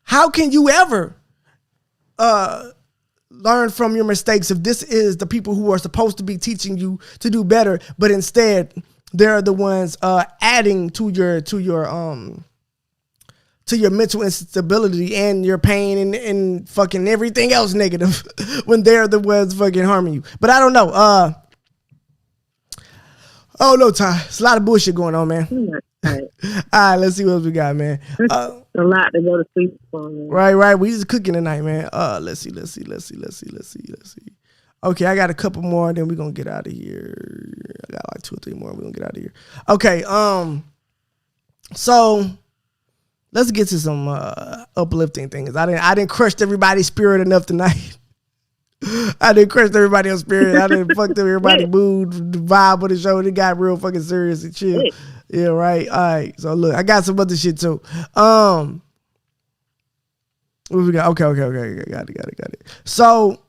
How can you ever learn from your mistakes if this is the people who are supposed to be teaching you to do better, but instead they're the ones adding to your mental instability and your pain and fucking everything else negative when they're the ones fucking harming you. But I don't know. Oh no, Ty. It's a lot of bullshit going on, man. All right, let's see what else we got, man. A lot to go to sleep on, man. Right. We just cooking tonight, man. Let's see. Okay, I got a couple more, and then we're gonna get out of here. I got like 2 or 3 more. We're gonna get out of here. Okay, so let's get to some uplifting things. I didn't crush everybody's spirit enough tonight. I didn't crush everybody else's spirit. I didn't fuck up everybody's mood, the vibe of the show. It got real fucking serious and chill. Yeah, right. All right. So look, I got some other shit too. What we got? Okay. Got it. So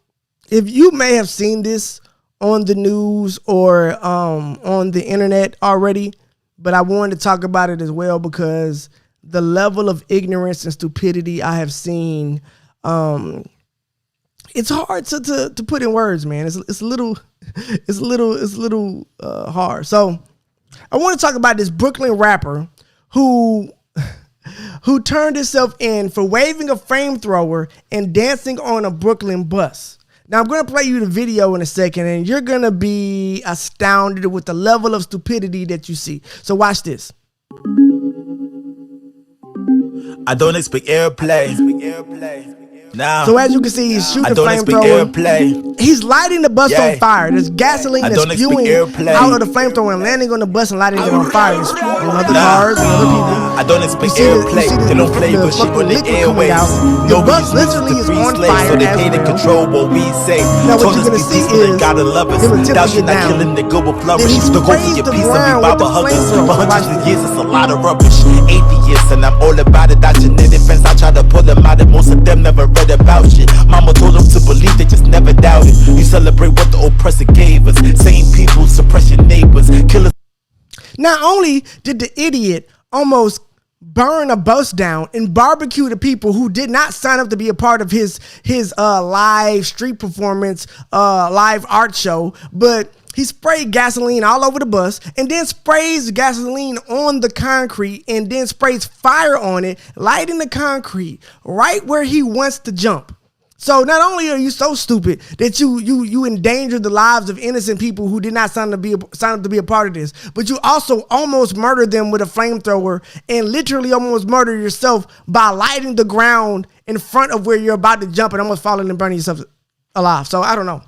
if you may have seen this on the news or on the internet already, but I wanted to talk about it as well because the level of ignorance and stupidity I have seen, it's hard to put in words, man. It's a little hard. So I want to talk about this Brooklyn rapper who turned himself in for waving a flamethrower and dancing on a Brooklyn bus. Now I'm going to play you the video in a second, and you're going to be astounded with the level of stupidity that you see. So watch this. I don't expect airplay. Now, so as you can see, he's shooting a flamethrower. He's lighting the bus on fire. There's gasoline that's spewing out of the flamethrower and landing on the bus and lighting it on fire. It's on other cars and other people. I don't expect airplay. They don't play good shit on the airways. The bus literally is on fire. So they pay to control what we say. Now what you're gonna see is gotta love us. Thou should not killing the good will flourish. The go for your piece and be Baba huggers. For hundreds of years, it's a lot of rubbish. Atheists, and I'm all about it. That genetic fence, I try to pull them out, and most of them never read about shit. Mama told them to believe, they just never doubted. You celebrate what the oppressor gave us. Same people suppress your neighbors. Killers. Not only did the idiot almost burn a bus down and barbecue the people who did not sign up to be a part of his live street performance, live art show, but he sprayed gasoline all over the bus and then sprays gasoline on the concrete and then sprays fire on it, lighting the concrete right where he wants to jump. So not only are you so stupid that you endanger the lives of innocent people who did not sign up to be a part of this, but you also almost murdered them with a flamethrower and literally almost murder yourself by lighting the ground in front of where you're about to jump and almost falling and burning yourself alive. So I don't know.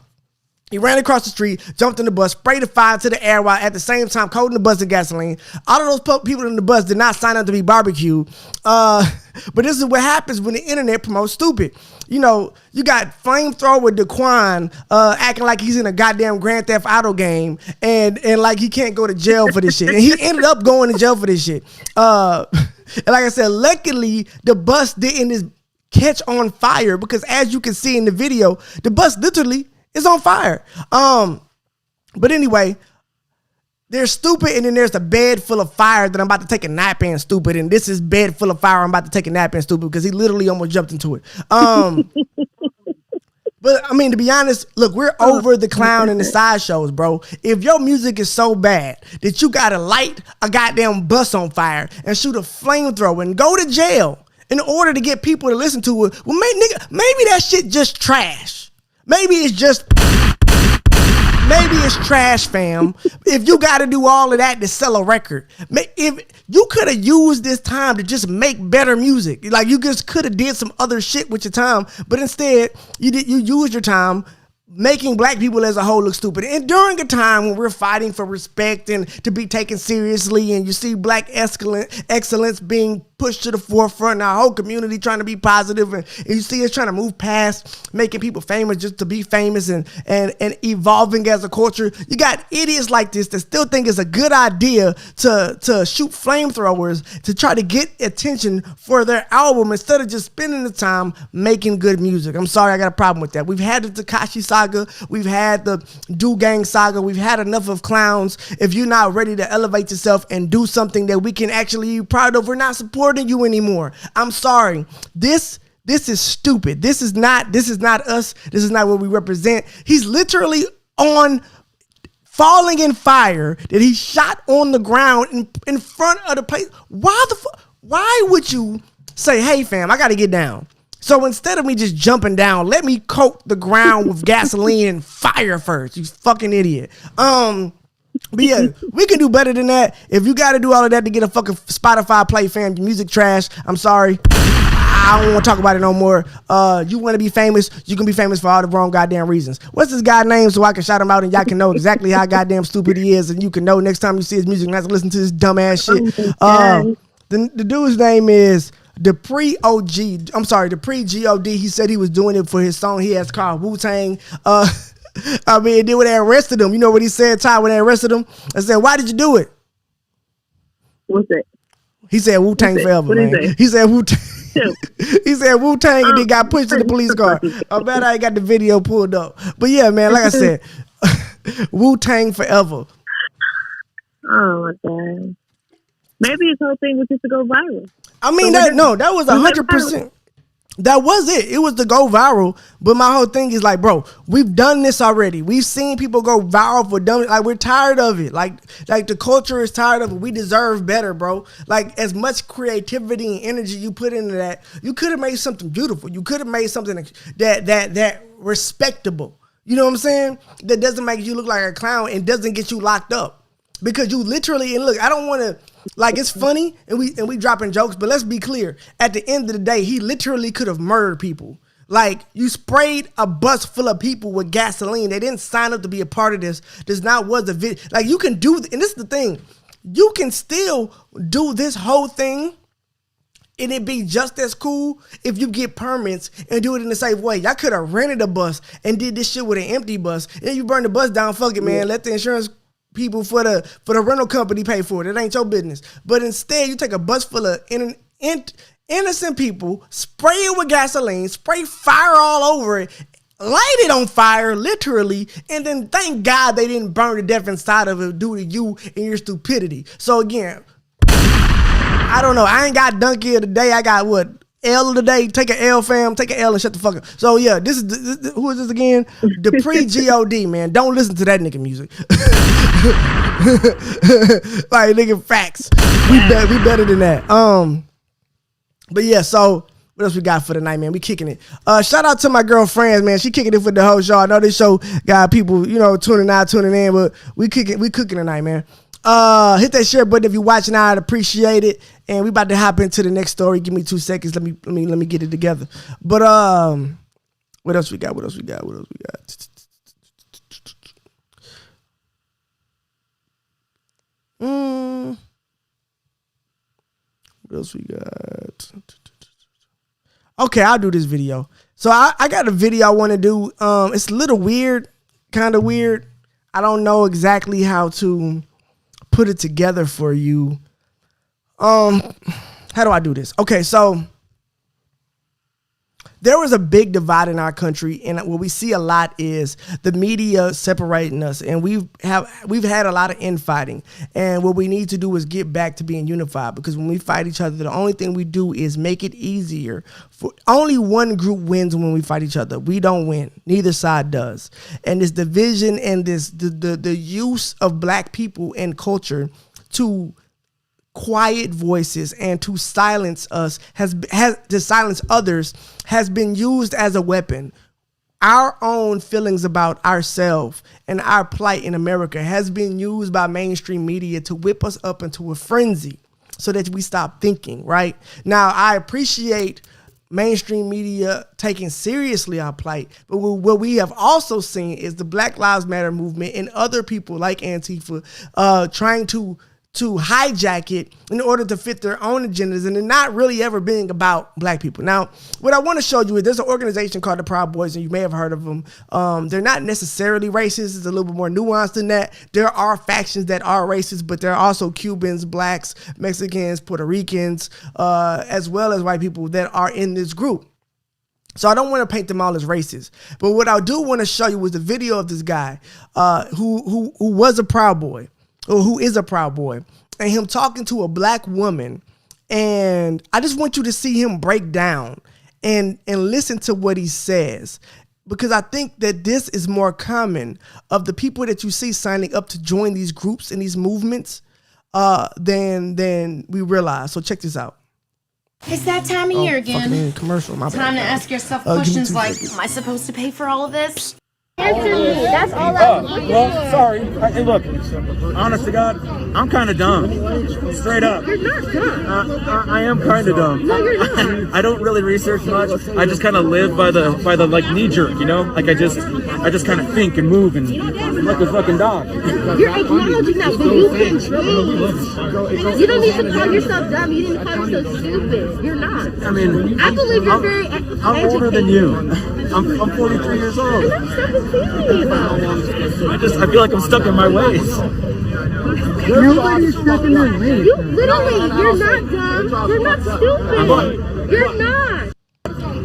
He ran across the street, jumped in the bus, sprayed the fire to the air while at the same time coating the bus in gasoline. All of those people in the bus did not sign up to be barbecued. But this is what happens when the internet promotes stupid. You know, you got flamethrower Daquan acting like he's in a goddamn Grand Theft Auto game and like he can't go to jail for this shit. And he ended up going to jail for this shit. And like I said, luckily the bus didn't catch on fire because as you can see in the video, the bus literally is on fire. But anyway, there's stupid, and then there's a bed full of fire that I'm about to take a nap in, stupid. And this is bed full of fire I'm about to take a nap in, stupid, because he literally almost jumped into it. But I mean, to be honest, look, we're over the clown and the sideshows, bro. If your music is so bad that you gotta light a goddamn bus on fire and shoot a flamethrower and go to jail in order to get people to listen to it, well, maybe that shit just trash. Maybe it's trash, fam. If you got to do all of that to sell a record, if you could have used this time to just make better music, like you just could have did some other shit with your time, but instead you used your time making black people as a whole look stupid. And during a time when we're fighting for respect and to be taken seriously, and you see black excellence being pushed to the forefront, our whole community trying to be positive, and you see us trying to move past making people famous just to be famous and evolving as a culture. You got idiots like this that still think it's a good idea to shoot flamethrowers to try to get attention for their album instead of just spending the time making good music. I'm sorry, I got a problem with that. We've had the Tekashi saga, we've had the Do Gang saga, we've had enough of clowns. If you're not ready to elevate yourself and do something that we can actually be proud of, we're not supporting you anymore. I'm sorry. This is stupid. This is not us. This is not what we represent. He's literally falling in fire that he shot on the ground in front of the place. Why would you say, hey fam, I gotta get down? So instead of me just jumping down, let me coat the ground with gasoline and fire first, you fucking idiot. But yeah, we can do better than that. If you got to do all of that to get a fucking Spotify play, fam, your music trash, I'm sorry. I don't want to talk about it no more. You want to be famous, you can be famous for all the wrong goddamn reasons. What's this guy's name so I can shout him out and y'all can know exactly how goddamn stupid he is, and you can know next time you see his music not to listen to this dumbass shit. The dude's name is Dupree G-O-D. He said he was doing it for his song he has called Wu-Tang. I mean, then when they arrested him, you know what he said, Ty, when they arrested him? I said, why did you do it? What's that? He said Wu-Tang forever, man. He said Wu-Tang. He said Wu-Tang and then got pushed in the police car. I bet I ain't got the video pulled up. But yeah, man, like I said, Wu-Tang forever. Oh my God. Maybe his whole thing was just to go viral. I mean, that was 100%. That was it. It was to go viral. But my whole thing is like, bro, we've done this already. We've seen people go viral for dumb. Like, we're tired of it. Like the culture is tired of it. We deserve better, bro. Like, as much creativity and energy you put into that, you could have made something beautiful. You could have made something that respectable. You know what I'm saying? That doesn't make you look like a clown and doesn't get you locked up. Because you literally, and look, I don't want to, like, it's funny and we dropping jokes, but let's be clear. At the end of the day, he literally could have murdered people. Like, you sprayed a bus full of people with gasoline. They didn't sign up to be a part of this. This not was a video. Like, you can do, and this is the thing, you can still do this whole thing and it be just as cool if you get permits and do it in a safe way. Y'all could have rented a bus and did this shit with an empty bus. And then you burn the bus down, fuck it, man. Let the insurance people for the rental company pay for it. It ain't your business. But instead, you take a bus full of innocent people, spray it with gasoline, spray fire all over it, light it on fire, literally, and then thank God they didn't burn to death inside of it due to you and your stupidity. So again, I don't know. I ain't got Donkey of the day. I got what? L of the day. Take an L, fam. Take an L and shut the fuck up. So yeah, this is who is this again? Dupree G-O-D, man. Don't listen to that nigga music. Like, nigga, facts. We better than that. But yeah, so what else we got for tonight, man? We kicking it. Shout out to my girlfriends, man. She kicking it for the whole show. I know this show got people, tuning in, but we cooking tonight, man. Hit that share button if you're watching. I'd appreciate it. And we about to hop into the next story. Give me 2 seconds. Let me get it together. But what else we got? What else we got? Okay, I'll do this video. So I got a video I want to do. It's a little weird, kind of weird. I don't know exactly how to put it together for you. How do I do this? Okay, so there was a big divide in our country, and what we see a lot is the media separating us, and we've had a lot of infighting. And what we need to do is get back to being unified, because when we fight each other, the only thing we do is make it easier. Only one group wins when we fight each other. We don't win. Neither side does. And this division and the use of black people and culture to quiet voices and to silence us to silence others has been used as a weapon. Our own feelings about ourselves and our plight in America has been used by mainstream media to whip us up into a frenzy so that we stop thinking, right? Now, I appreciate mainstream media taking seriously our plight, but what we have also seen is the Black Lives Matter movement and other people like Antifa trying to hijack it in order to fit their own agendas, and it not really ever being about black people. Now, what I want to show you is there's an organization called the Proud Boys, and you may have heard of them. They're not necessarily racist. It's a little bit more nuanced than that. There are factions that are racist, but there are also Cubans, blacks, Mexicans, Puerto Ricans, as well as white people that are in this group. So I don't want to paint them all as racist, but what I do want to show you was the video of this guy who was a Proud Boy, or who is a Proud Boy, and him talking to a black woman. And I just want you to see him break down and listen to what he says, because I think that this is more common of the people that you see signing up to join these groups and these movements than we realize. So check this out. It's that time of year again. Commercial. My Time bad, to guys. ask yourself questions like, seconds. am I supposed to pay for all of this? Answer me. That's all I want. Well, sorry. Hey, look, honest to God, I'm kind of dumb. Straight up. You're not dumb. I am kind of dumb. No, you're not. I don't really research much. I just kind of live by the like knee jerk, you know? Like I just kind of think and move and I'm like a fucking dog. You're acknowledging that, but you can change. You don't need to call yourself dumb. You didn't call yourself stupid. You're not. I mean, I believe you're very I'm older than you. I'm 43 years old. And that's something to about. I feel like I'm stuck in my ways. Nobody's stuck in their ways. You literally, you're not dumb. You're not stupid. You're not.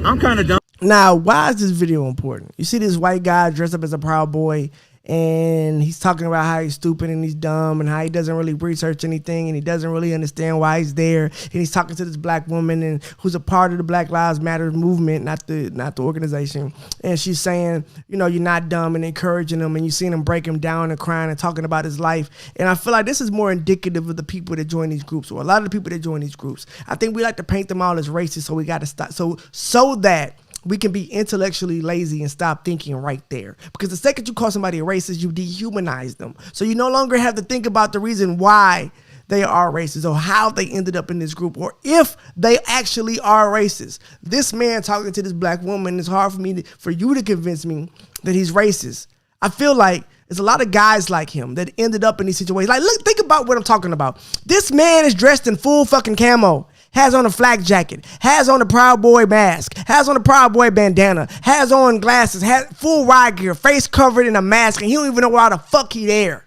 I'm kind of dumb. Now, why is this video important? You see this white guy dressed up as a Proud Boy, and he's talking about how he's stupid and he's dumb and how he doesn't really research anything and he doesn't really understand why he's there. And he's talking to this black woman and who's a part of the Black Lives Matter movement, not the organization. And she's saying, you know, you're not dumb, and encouraging him, and you seen him break him down and crying and talking about his life. And I feel like this is more indicative of the people that join these groups, or a lot of the people that join these groups. I think we like to paint them all as racist, so we got to stop. So that we can be intellectually lazy and stop thinking right there. Because the second you call somebody a racist, you dehumanize them. So you no longer have to think about the reason why they are racist, or how they ended up in this group, or if they actually are racist. This man talking to this black woman, it's hard for you to convince me that he's racist. I feel like there's a lot of guys like him that ended up in these situations. Like, look, think about what I'm talking about. This man is dressed in full fucking camo, has on a flak jacket, has on a Proud Boy mask, has on a Proud Boy bandana, has on glasses, has full riot gear, face covered in a mask, and he don't even know why the fuck he there.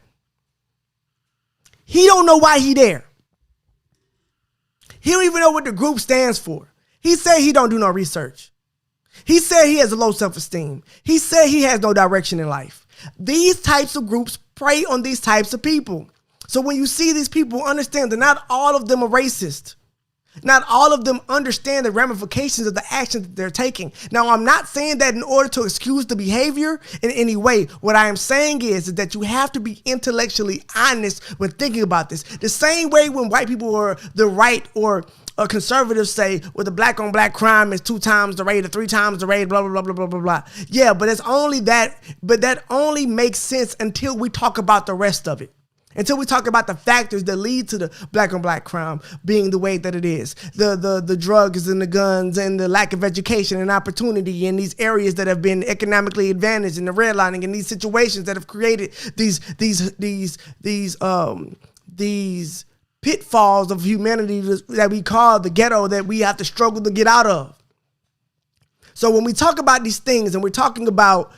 He don't know why he there. He don't even know what the group stands for. He said he don't do no research. He said he has a low self-esteem. He said he has no direction in life. These types of groups prey on these types of people. So when you see these people, understand that not all of them are racist. Not all of them understand the ramifications of the actions that they're taking. Now, I'm not saying that in order to excuse the behavior in any way. What I am saying is that you have to be intellectually honest when thinking about this. The same way when white people or the right or conservatives say, well, the black on black crime is 2 times the rate or 3 times the rate, blah, blah, blah, blah, blah, blah, blah. Yeah, but it's only that, but that only makes sense until we talk about the rest of it. Until we talk about the factors that lead to the black on black crime being the way that it is. The drugs and the guns and the lack of education and opportunity in these areas that have been economically advantaged, and the redlining, and these situations that have created these these pitfalls of humanity that we call the ghetto that we have to struggle to get out of. So when we talk about these things and we're talking about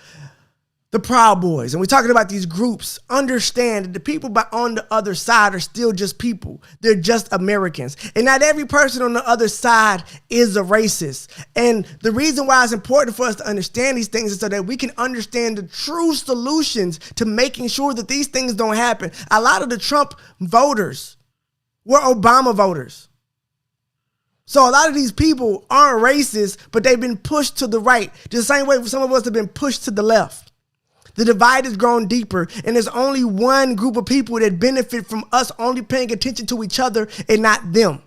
the Proud Boys and we're talking about these groups, understand that the people on the other side are still just people. They're just Americans. And not every person on the other side is a racist. And the reason why it's important for us to understand these things is so that we can understand the true solutions to making sure that these things don't happen. A lot of the Trump voters were Obama voters. So a lot of these people aren't racist, but they've been pushed to the right. The same way some of us have been pushed to the left. The divide has grown deeper, and there's only one group of people that benefit from us only paying attention to each other and not them.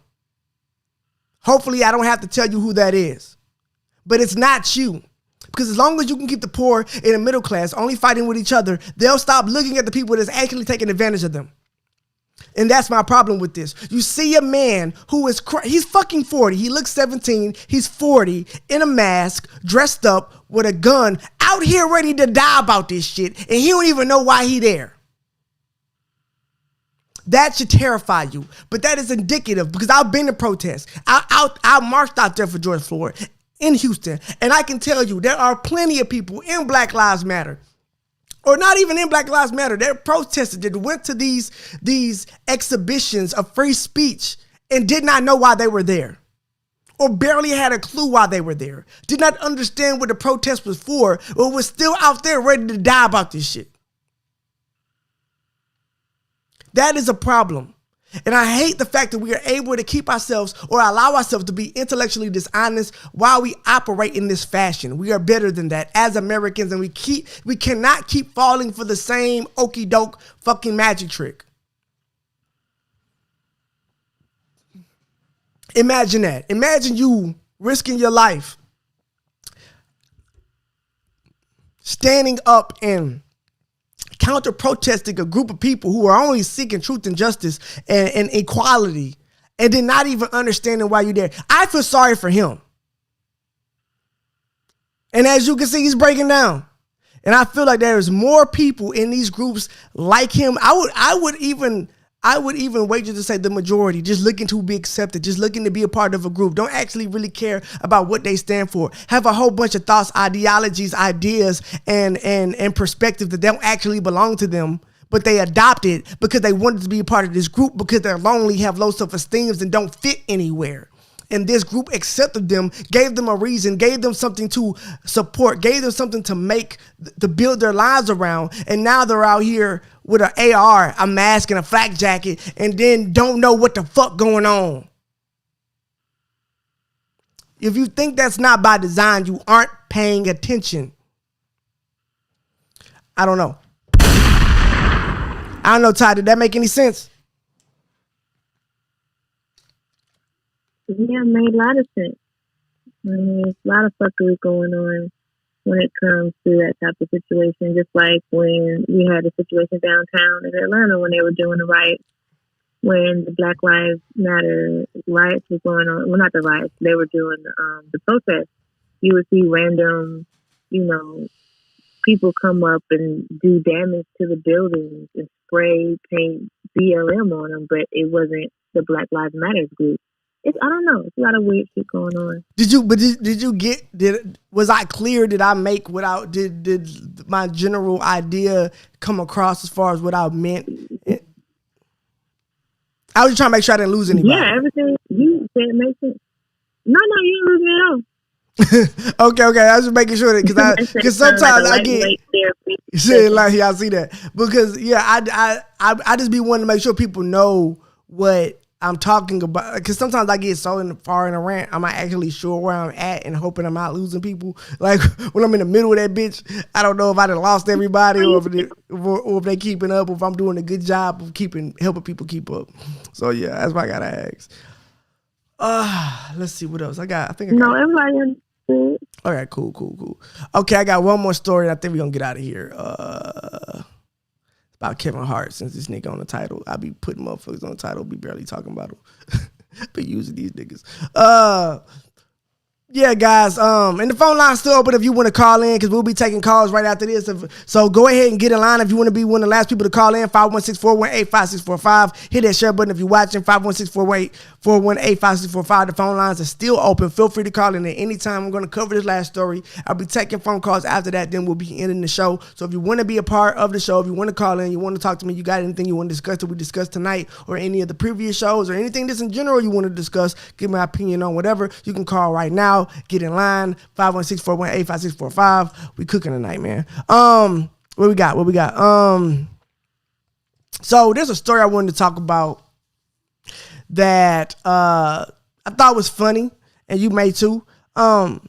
Hopefully, I don't have to tell you who that is. But it's not you. Because as long as you can keep the poor and the middle class only fighting with each other, they'll stop looking at the people that's actually taking advantage of them. And that's my problem with this. You see a man who is, he's fucking 40. He looks 17. He's 40 in a mask, dressed up with a gun, out here ready to die about this shit. And he don't even know why he there. That should terrify you. But that is indicative because I've been to protests. I marched out there for George Floyd in Houston. And I can tell you there are plenty of people in Black Lives Matter, or not even in Black Lives Matter, they're protesters that went to these exhibitions of free speech and did not know why they were there, or barely had a clue why they were there, did not understand what the protest was for, or was still out there ready to die about this shit. That is a problem. And I hate the fact that we are able to keep ourselves or allow ourselves to be intellectually dishonest while we operate in this fashion. We are better than that as Americans, and we cannot keep falling for the same okey doke fucking magic trick. Imagine that. Imagine you risking your life, standing up and counter-protesting a group of people who are only seeking truth and justice and equality, and then not even understanding why you're there. I feel sorry for him. And as you can see, he's breaking down. And I feel like there's more people in these groups like him. I would even wager to say the majority, just looking to be accepted, just looking to be a part of a group, don't actually really care about what they stand for, have a whole bunch of thoughts, ideologies, ideas, and perspectives that don't actually belong to them, but they adopt it because they wanted to be a part of this group because they're lonely, have low self-esteem, and don't fit anywhere. And this group accepted them, gave them a reason, gave them something to support, gave them something to build their lives around. And now they're out here with an AR, a mask, and a flak jacket, and then don't know what the fuck going on. If you think that's not by design, you aren't paying attention. I don't know. I don't know, Ty, did that make any sense? Yeah, it made a lot of sense. I mean, there's a lot of fuckery going on when it comes to that type of situation. Just like when we had a situation downtown in Atlanta when they were doing the riots, when the Black Lives Matter riots were going on. Well, not the riots, they were doing the protests. You would see random, people come up and do damage to the buildings and spray paint BLM on them, but it wasn't the Black Lives Matter group. I don't know. It's a lot of weird shit going on. Was I clear? Did I make did my general idea come across as far as what I meant? I was just trying to make sure I didn't lose anybody. Yeah, everything you said makes sense. No, you didn't lose me at all. Okay. I was just making sure that because sometimes I get shit like y'all see that because I just be wanting to make sure people know what I'm talking about, because sometimes I get so far in a rant, I'm not actually sure where I'm at and hoping I'm not losing people. Like when I'm in the middle of that bitch, I don't know if I done lost everybody or if they keeping up, or if I'm doing a good job of helping people keep up. So yeah, that's why I gotta ask. Let's see what else I got. No, everybody understood. All right, cool. Okay, I got one more story, and I think we're gonna get out of here. About Kevin Hart, since this nigga on the title. I be putting motherfuckers on the title, be barely talking about him. Be using these niggas. Yeah, guys. And the phone line's still open if you want to call in, because we'll be taking calls right after this. So go ahead and get in line if you want to be one of the last people to call in. 516-418-5645. Hit that share button if you're watching. 516-418-5645. The phone lines are still open. Feel free to call in at any time. I'm going to cover this last story. I'll be taking phone calls after that. Then we'll be ending the show. So if you want to be a part of the show, if you want to call in, you want to talk to me, you got anything you want to discuss that we discussed tonight, or any of the previous shows, or anything just in general you want to discuss, give my opinion on whatever, you can call right now. Get in line. 516-418-5645. We cooking tonight, man. What we got? So there's a story I wanted to talk about that I thought was funny, and you may too. So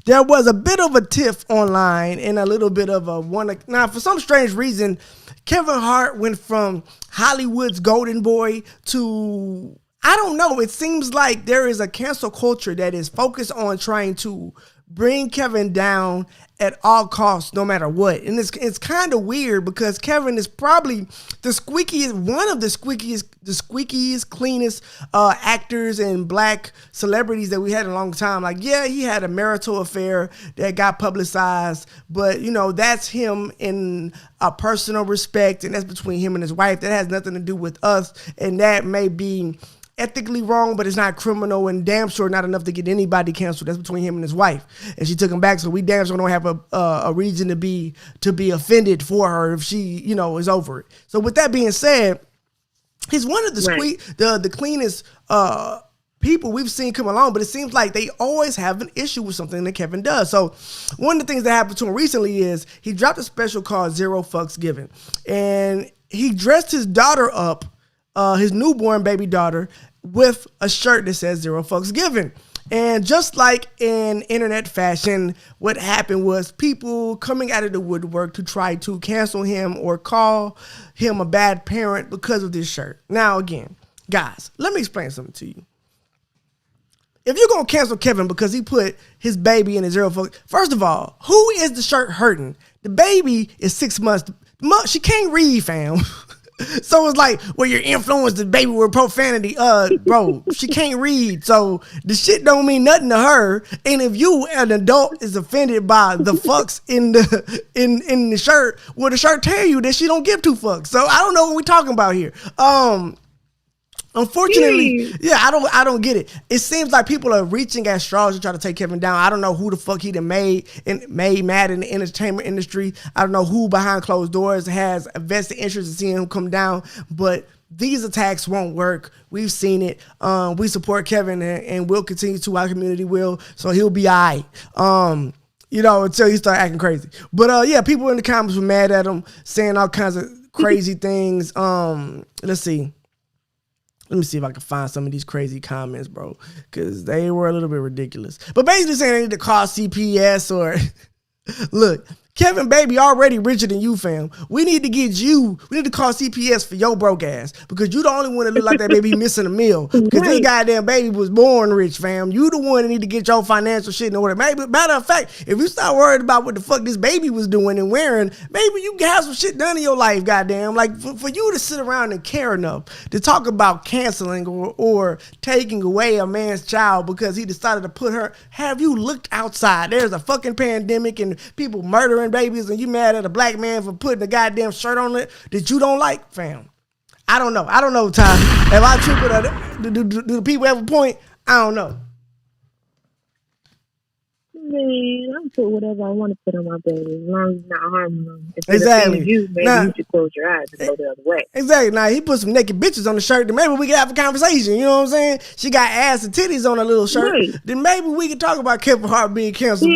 there was a bit of a tiff online, and a little bit of a one. Now, for some strange reason, Kevin Hart went from Hollywood's golden boy to, I don't know. It seems like there is a cancel culture that is focused on trying to bring Kevin down at all costs, no matter what. And it's kind of weird, because Kevin is probably one of the squeakiest, cleanest actors and black celebrities that we had in a long time. Like, yeah, he had a marital affair that got publicized, but that's him in a personal respect, and that's between him and his wife. That has nothing to do with us, and that may be ethically wrong, but it's not criminal, and damn sure not enough to get anybody canceled. That's between him and his wife, and she took him back. So we damn sure don't have a reason to be offended for her if she is over it. So with that being said, he's one of the cleanest people we've seen come along, but it seems like they always have an issue with something that Kevin does. So one of the things that happened to him recently is he dropped a special called Zero Fucks Given, and he dressed his daughter up, his newborn baby daughter, with a shirt that says Zero Fucks Given. And just like in internet fashion, what happened was people coming out of the woodwork to try to cancel him or call him a bad parent because of this shirt. Now, again, guys, let me explain something to you. If you're going to cancel Kevin because he put his baby in a Zero Fucks, first of all, who is the shirt hurting? The baby is 6 months. She can't read, fam. So it's like, well, you're influenced the baby with profanity. Bro, she can't read. So the shit don't mean nothing to her. And if you, an adult, is offended by the fucks in the shirt, well, the shirt tell you that she don't give two fucks. So I don't know what we're talking about here. Unfortunately, yeah, I don't get it. It seems like people are reaching at straws to try to take Kevin down. I don't know who the fuck he done made mad in the entertainment industry. I don't know who behind closed doors has a vested interest in seeing him come down, but these attacks won't work. We've seen it. We support Kevin, and we'll continue to. Our community will, so he'll be all right. Until he start acting crazy. But yeah, people in the comments were mad at him, saying all kinds of crazy things. Let's see. Let me see if I can find some of these crazy comments, bro, because they were a little bit ridiculous. But basically saying they need to call CPS or look. Kevin baby already richer than you, fam. We need to call CPS for your broke ass, because you the only one that look like that baby missing a meal. Because this goddamn baby was born rich, fam. You the one that need to get your financial shit in order. Maybe, matter of fact, if you start worried about what the fuck this baby was doing and wearing, maybe you can have some shit done in your life, goddamn. Like for you to sit around and care enough to talk about canceling or taking away a man's child because he decided to put her. Have you looked outside? There's a fucking pandemic and people murdering babies, and you mad at a black man for putting a goddamn shirt on it that you don't like, fam? I don't know, Ty. If I triple, do the people have a point? I don't know. Man, I'll put whatever I want to put on my baby, as long as it's not harming them. If Exactly. You, maybe you should close your eyes and go the other way. Exactly. Now, he put some naked bitches on the shirt, then maybe we could have a conversation. You know what I'm saying? She got ass and titties on her little shirt. Right. Then maybe we could talk about Kevin Hart being canceled.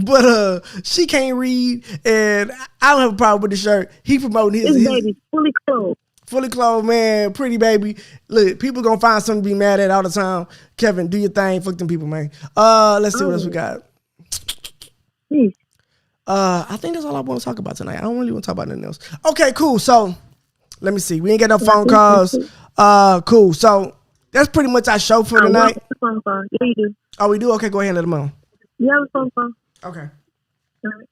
But she can't read, and I don't have a problem with the shirt. He promoting his baby fully clothed. Fully clothed, man. Pretty baby. Look, people gonna find something to be mad at all the time. Kevin, do your thing. Fuck them people, man. Let's see what else we got. I think that's all I want to talk about tonight. I don't really want to talk about nothing else. Okay, cool. So let me see. We ain't got no phone calls. Cool. So that's pretty much our show for tonight. Phone call. Yeah, you do. Oh, we do? Okay, go ahead and let them on. You have a phone call. Okay. All right.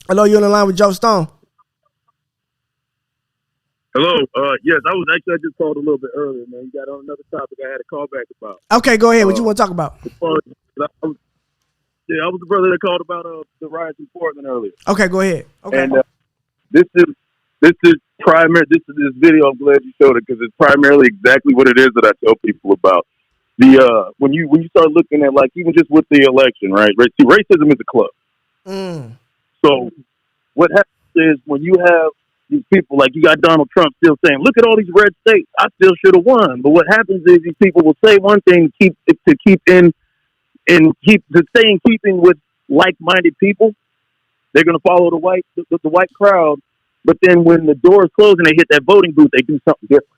Hello, you on the line with Joe Stone? Hello. Yes, I just called a little bit earlier, man. You got on another topic I had a call back about. Okay, go ahead. What you want to talk about? I was the brother that called about the riots in Portland earlier. Okay, go ahead. Okay. And this is primary. This video. I'm glad you showed it because it's primarily exactly what it is that I tell people about. The when you start looking at like even just with the election, right? See, racism is a club. So what happens is when you have these people like you got Donald Trump still saying, "Look at all these red states. I still should have won." But what happens is these people will say one thing to stay in keeping with like-minded people. They're going to follow the white crowd. But then when the doors close and they hit that voting booth, they do something different.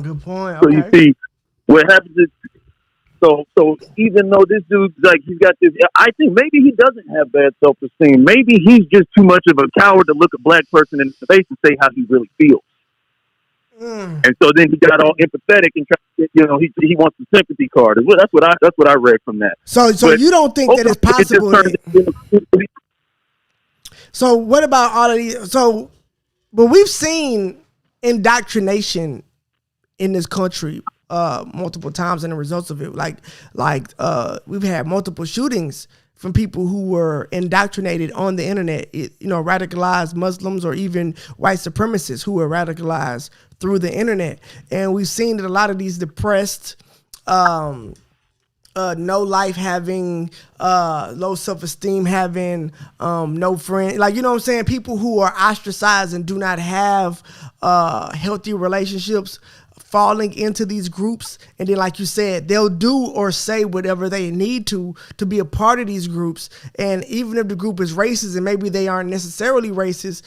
Good point. So okay. you see, what happens is, so even though this dude's like, he's got this, I think maybe he doesn't have bad self-esteem. Maybe he's just too much of a coward to look a black person in the face and say how he really feels. And so then he got all empathetic and tried to, he wants the sympathy card. That's what I read from that. So you don't think that it's possible? So what about all of these? But we've seen indoctrination in this country multiple times, and the results of it, like we've had multiple shootings from people who were indoctrinated on the internet, radicalized Muslims or even white supremacists who were radicalized through the internet. And we've seen that a lot of these depressed, no life having, low self-esteem having, no friend, like, you know what I'm saying? People who are ostracized and do not have healthy relationships falling into these groups. And then, like you said, they'll do or say whatever they need to be a part of these groups. And even if the group is racist and maybe they aren't necessarily racist,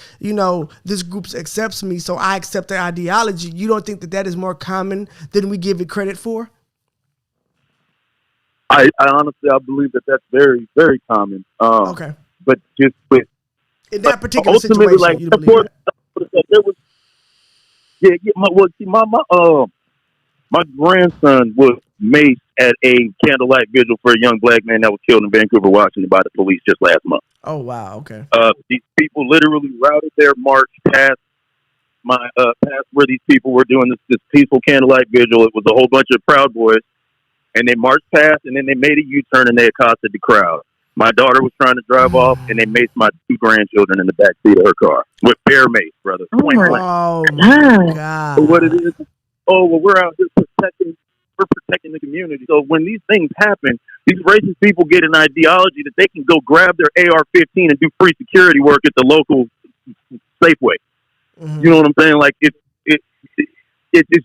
this group accepts me, so I accept their ideology. You don't think that is more common than we give it credit for? I honestly, I believe that that's very, very common. Okay. But just with in that particular situation, like, you believe there was, my grandson was maced at a candlelight vigil for a young black man that was killed in Vancouver, Washington, by the police just last month. Oh wow! Okay. These people literally routed their march past past where these people were doing this peaceful candlelight vigil. It was a whole bunch of Proud Boys. And they marched past, and then they made a U-turn, and they accosted the crowd. My daughter was trying to drive off, and they maced my 2 grandchildren in the back seat of her car with bare mace, brother. Oh my God! So what it is? We're out here protecting the community. So when these things happen, these racist people get an ideology that they can go grab their AR-15 and do free security work at the local Safeway. Mm-hmm. You know what I'm saying? Like it's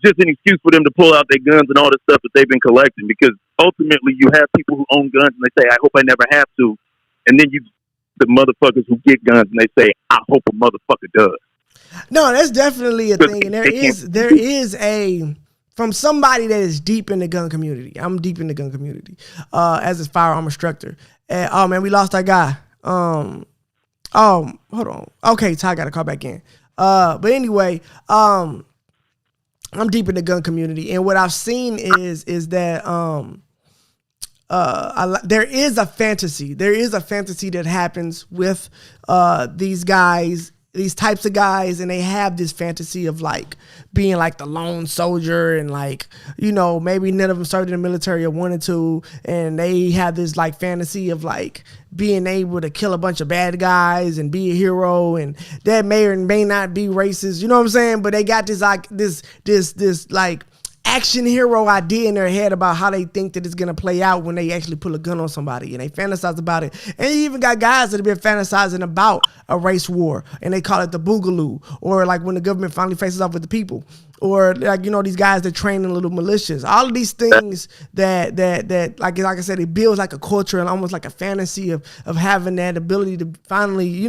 just an excuse for them to pull out their guns and all the stuff that they've been collecting, because ultimately you have people who own guns and they say, I hope I never have to. And then the motherfuckers who get guns and they say, I hope a motherfucker does. No, that's definitely a thing. And there is from somebody that is deep in the gun community. I'm deep in the gun community as a firearm instructor. And, oh man, we lost our guy. Hold on. Okay, Ty got to call back in. But anyway, I'm deep in the gun community, and what I've seen is that there is a fantasy. There is a fantasy that happens with these guys, these types of guys, and they have this fantasy of like being like the lone soldier, and like, maybe none of them served in the military or wanted to, and they have this like fantasy of like being able to kill a bunch of bad guys and be a hero, and that may or may not be racist, you know what I'm saying? But they got this like this like action hero idea in their head about how they think that it's gonna play out when they actually pull a gun on somebody, and they fantasize about it. And you even got guys that have been fantasizing about a race war, and they call it the boogaloo, or like when the government finally faces off with the people, or like these guys that train in little militias. All of these things that like I said, it builds like a culture and almost like a fantasy of having that ability to finally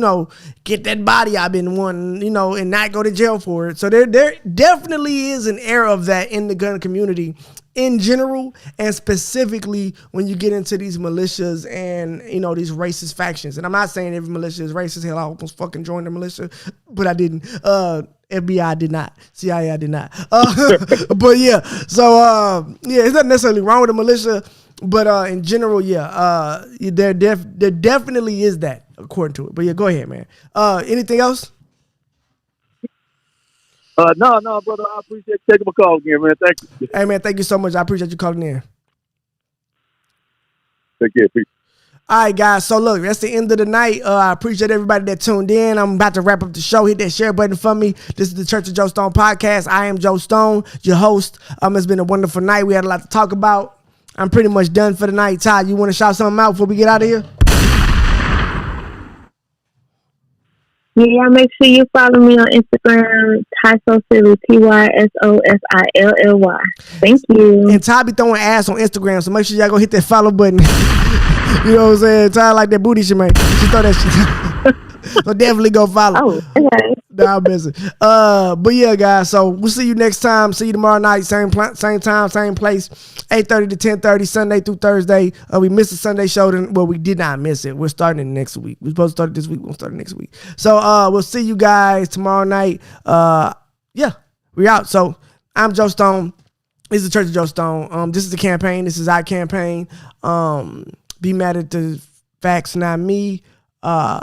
get that body I've been wanting, and not go to jail for it. So there definitely is an era of that in the gun community in general, and specifically when you get into these militias and these racist factions. And I'm not saying every militia is racist. Hell, I almost fucking joined the militia, but I didn't. FBI did not. CIA I did not. But yeah, so it's not necessarily wrong with the militia, but in general, there definitely is that according to it. But yeah, go ahead, man. Anything else? No, brother. I appreciate you taking my call again, man. Thank you. Hey, man, thank you so much. I appreciate you calling in. Take care. Peace. All right, guys. So, look, that's the end of the night. I appreciate everybody that tuned in. I'm about to wrap up the show. Hit that share button for me. This is the Church of Joe Stone podcast. I am Joe Stone, your host. It's been a wonderful night. We had a lot to talk about. I'm pretty much done for the night. Ty, you want to shout something out before we get out of here? Yeah, make sure you follow me on Instagram, Tysosily, TYSOSILLY. Thank you. And Ty be throwing ass on Instagram, so make sure y'all go hit that follow button. You know what I'm saying? Ty like that booty shit, man. She throw that shit. So definitely go follow. Oh, okay. Nah, I'm messing. But yeah, guys. So we'll see you next time. See you tomorrow night, same time, same place, 8:30 to 10:30, Sunday through Thursday. We missed the Sunday show. Well, we did not miss it. We're starting it next week. We're supposed to start it this week. We'll start it next week. So we'll see you guys tomorrow night. Yeah, we out. So I'm Joe Stone. This is the Church of Joe Stone. This is the campaign. This is our campaign. Be mad at the facts, not me.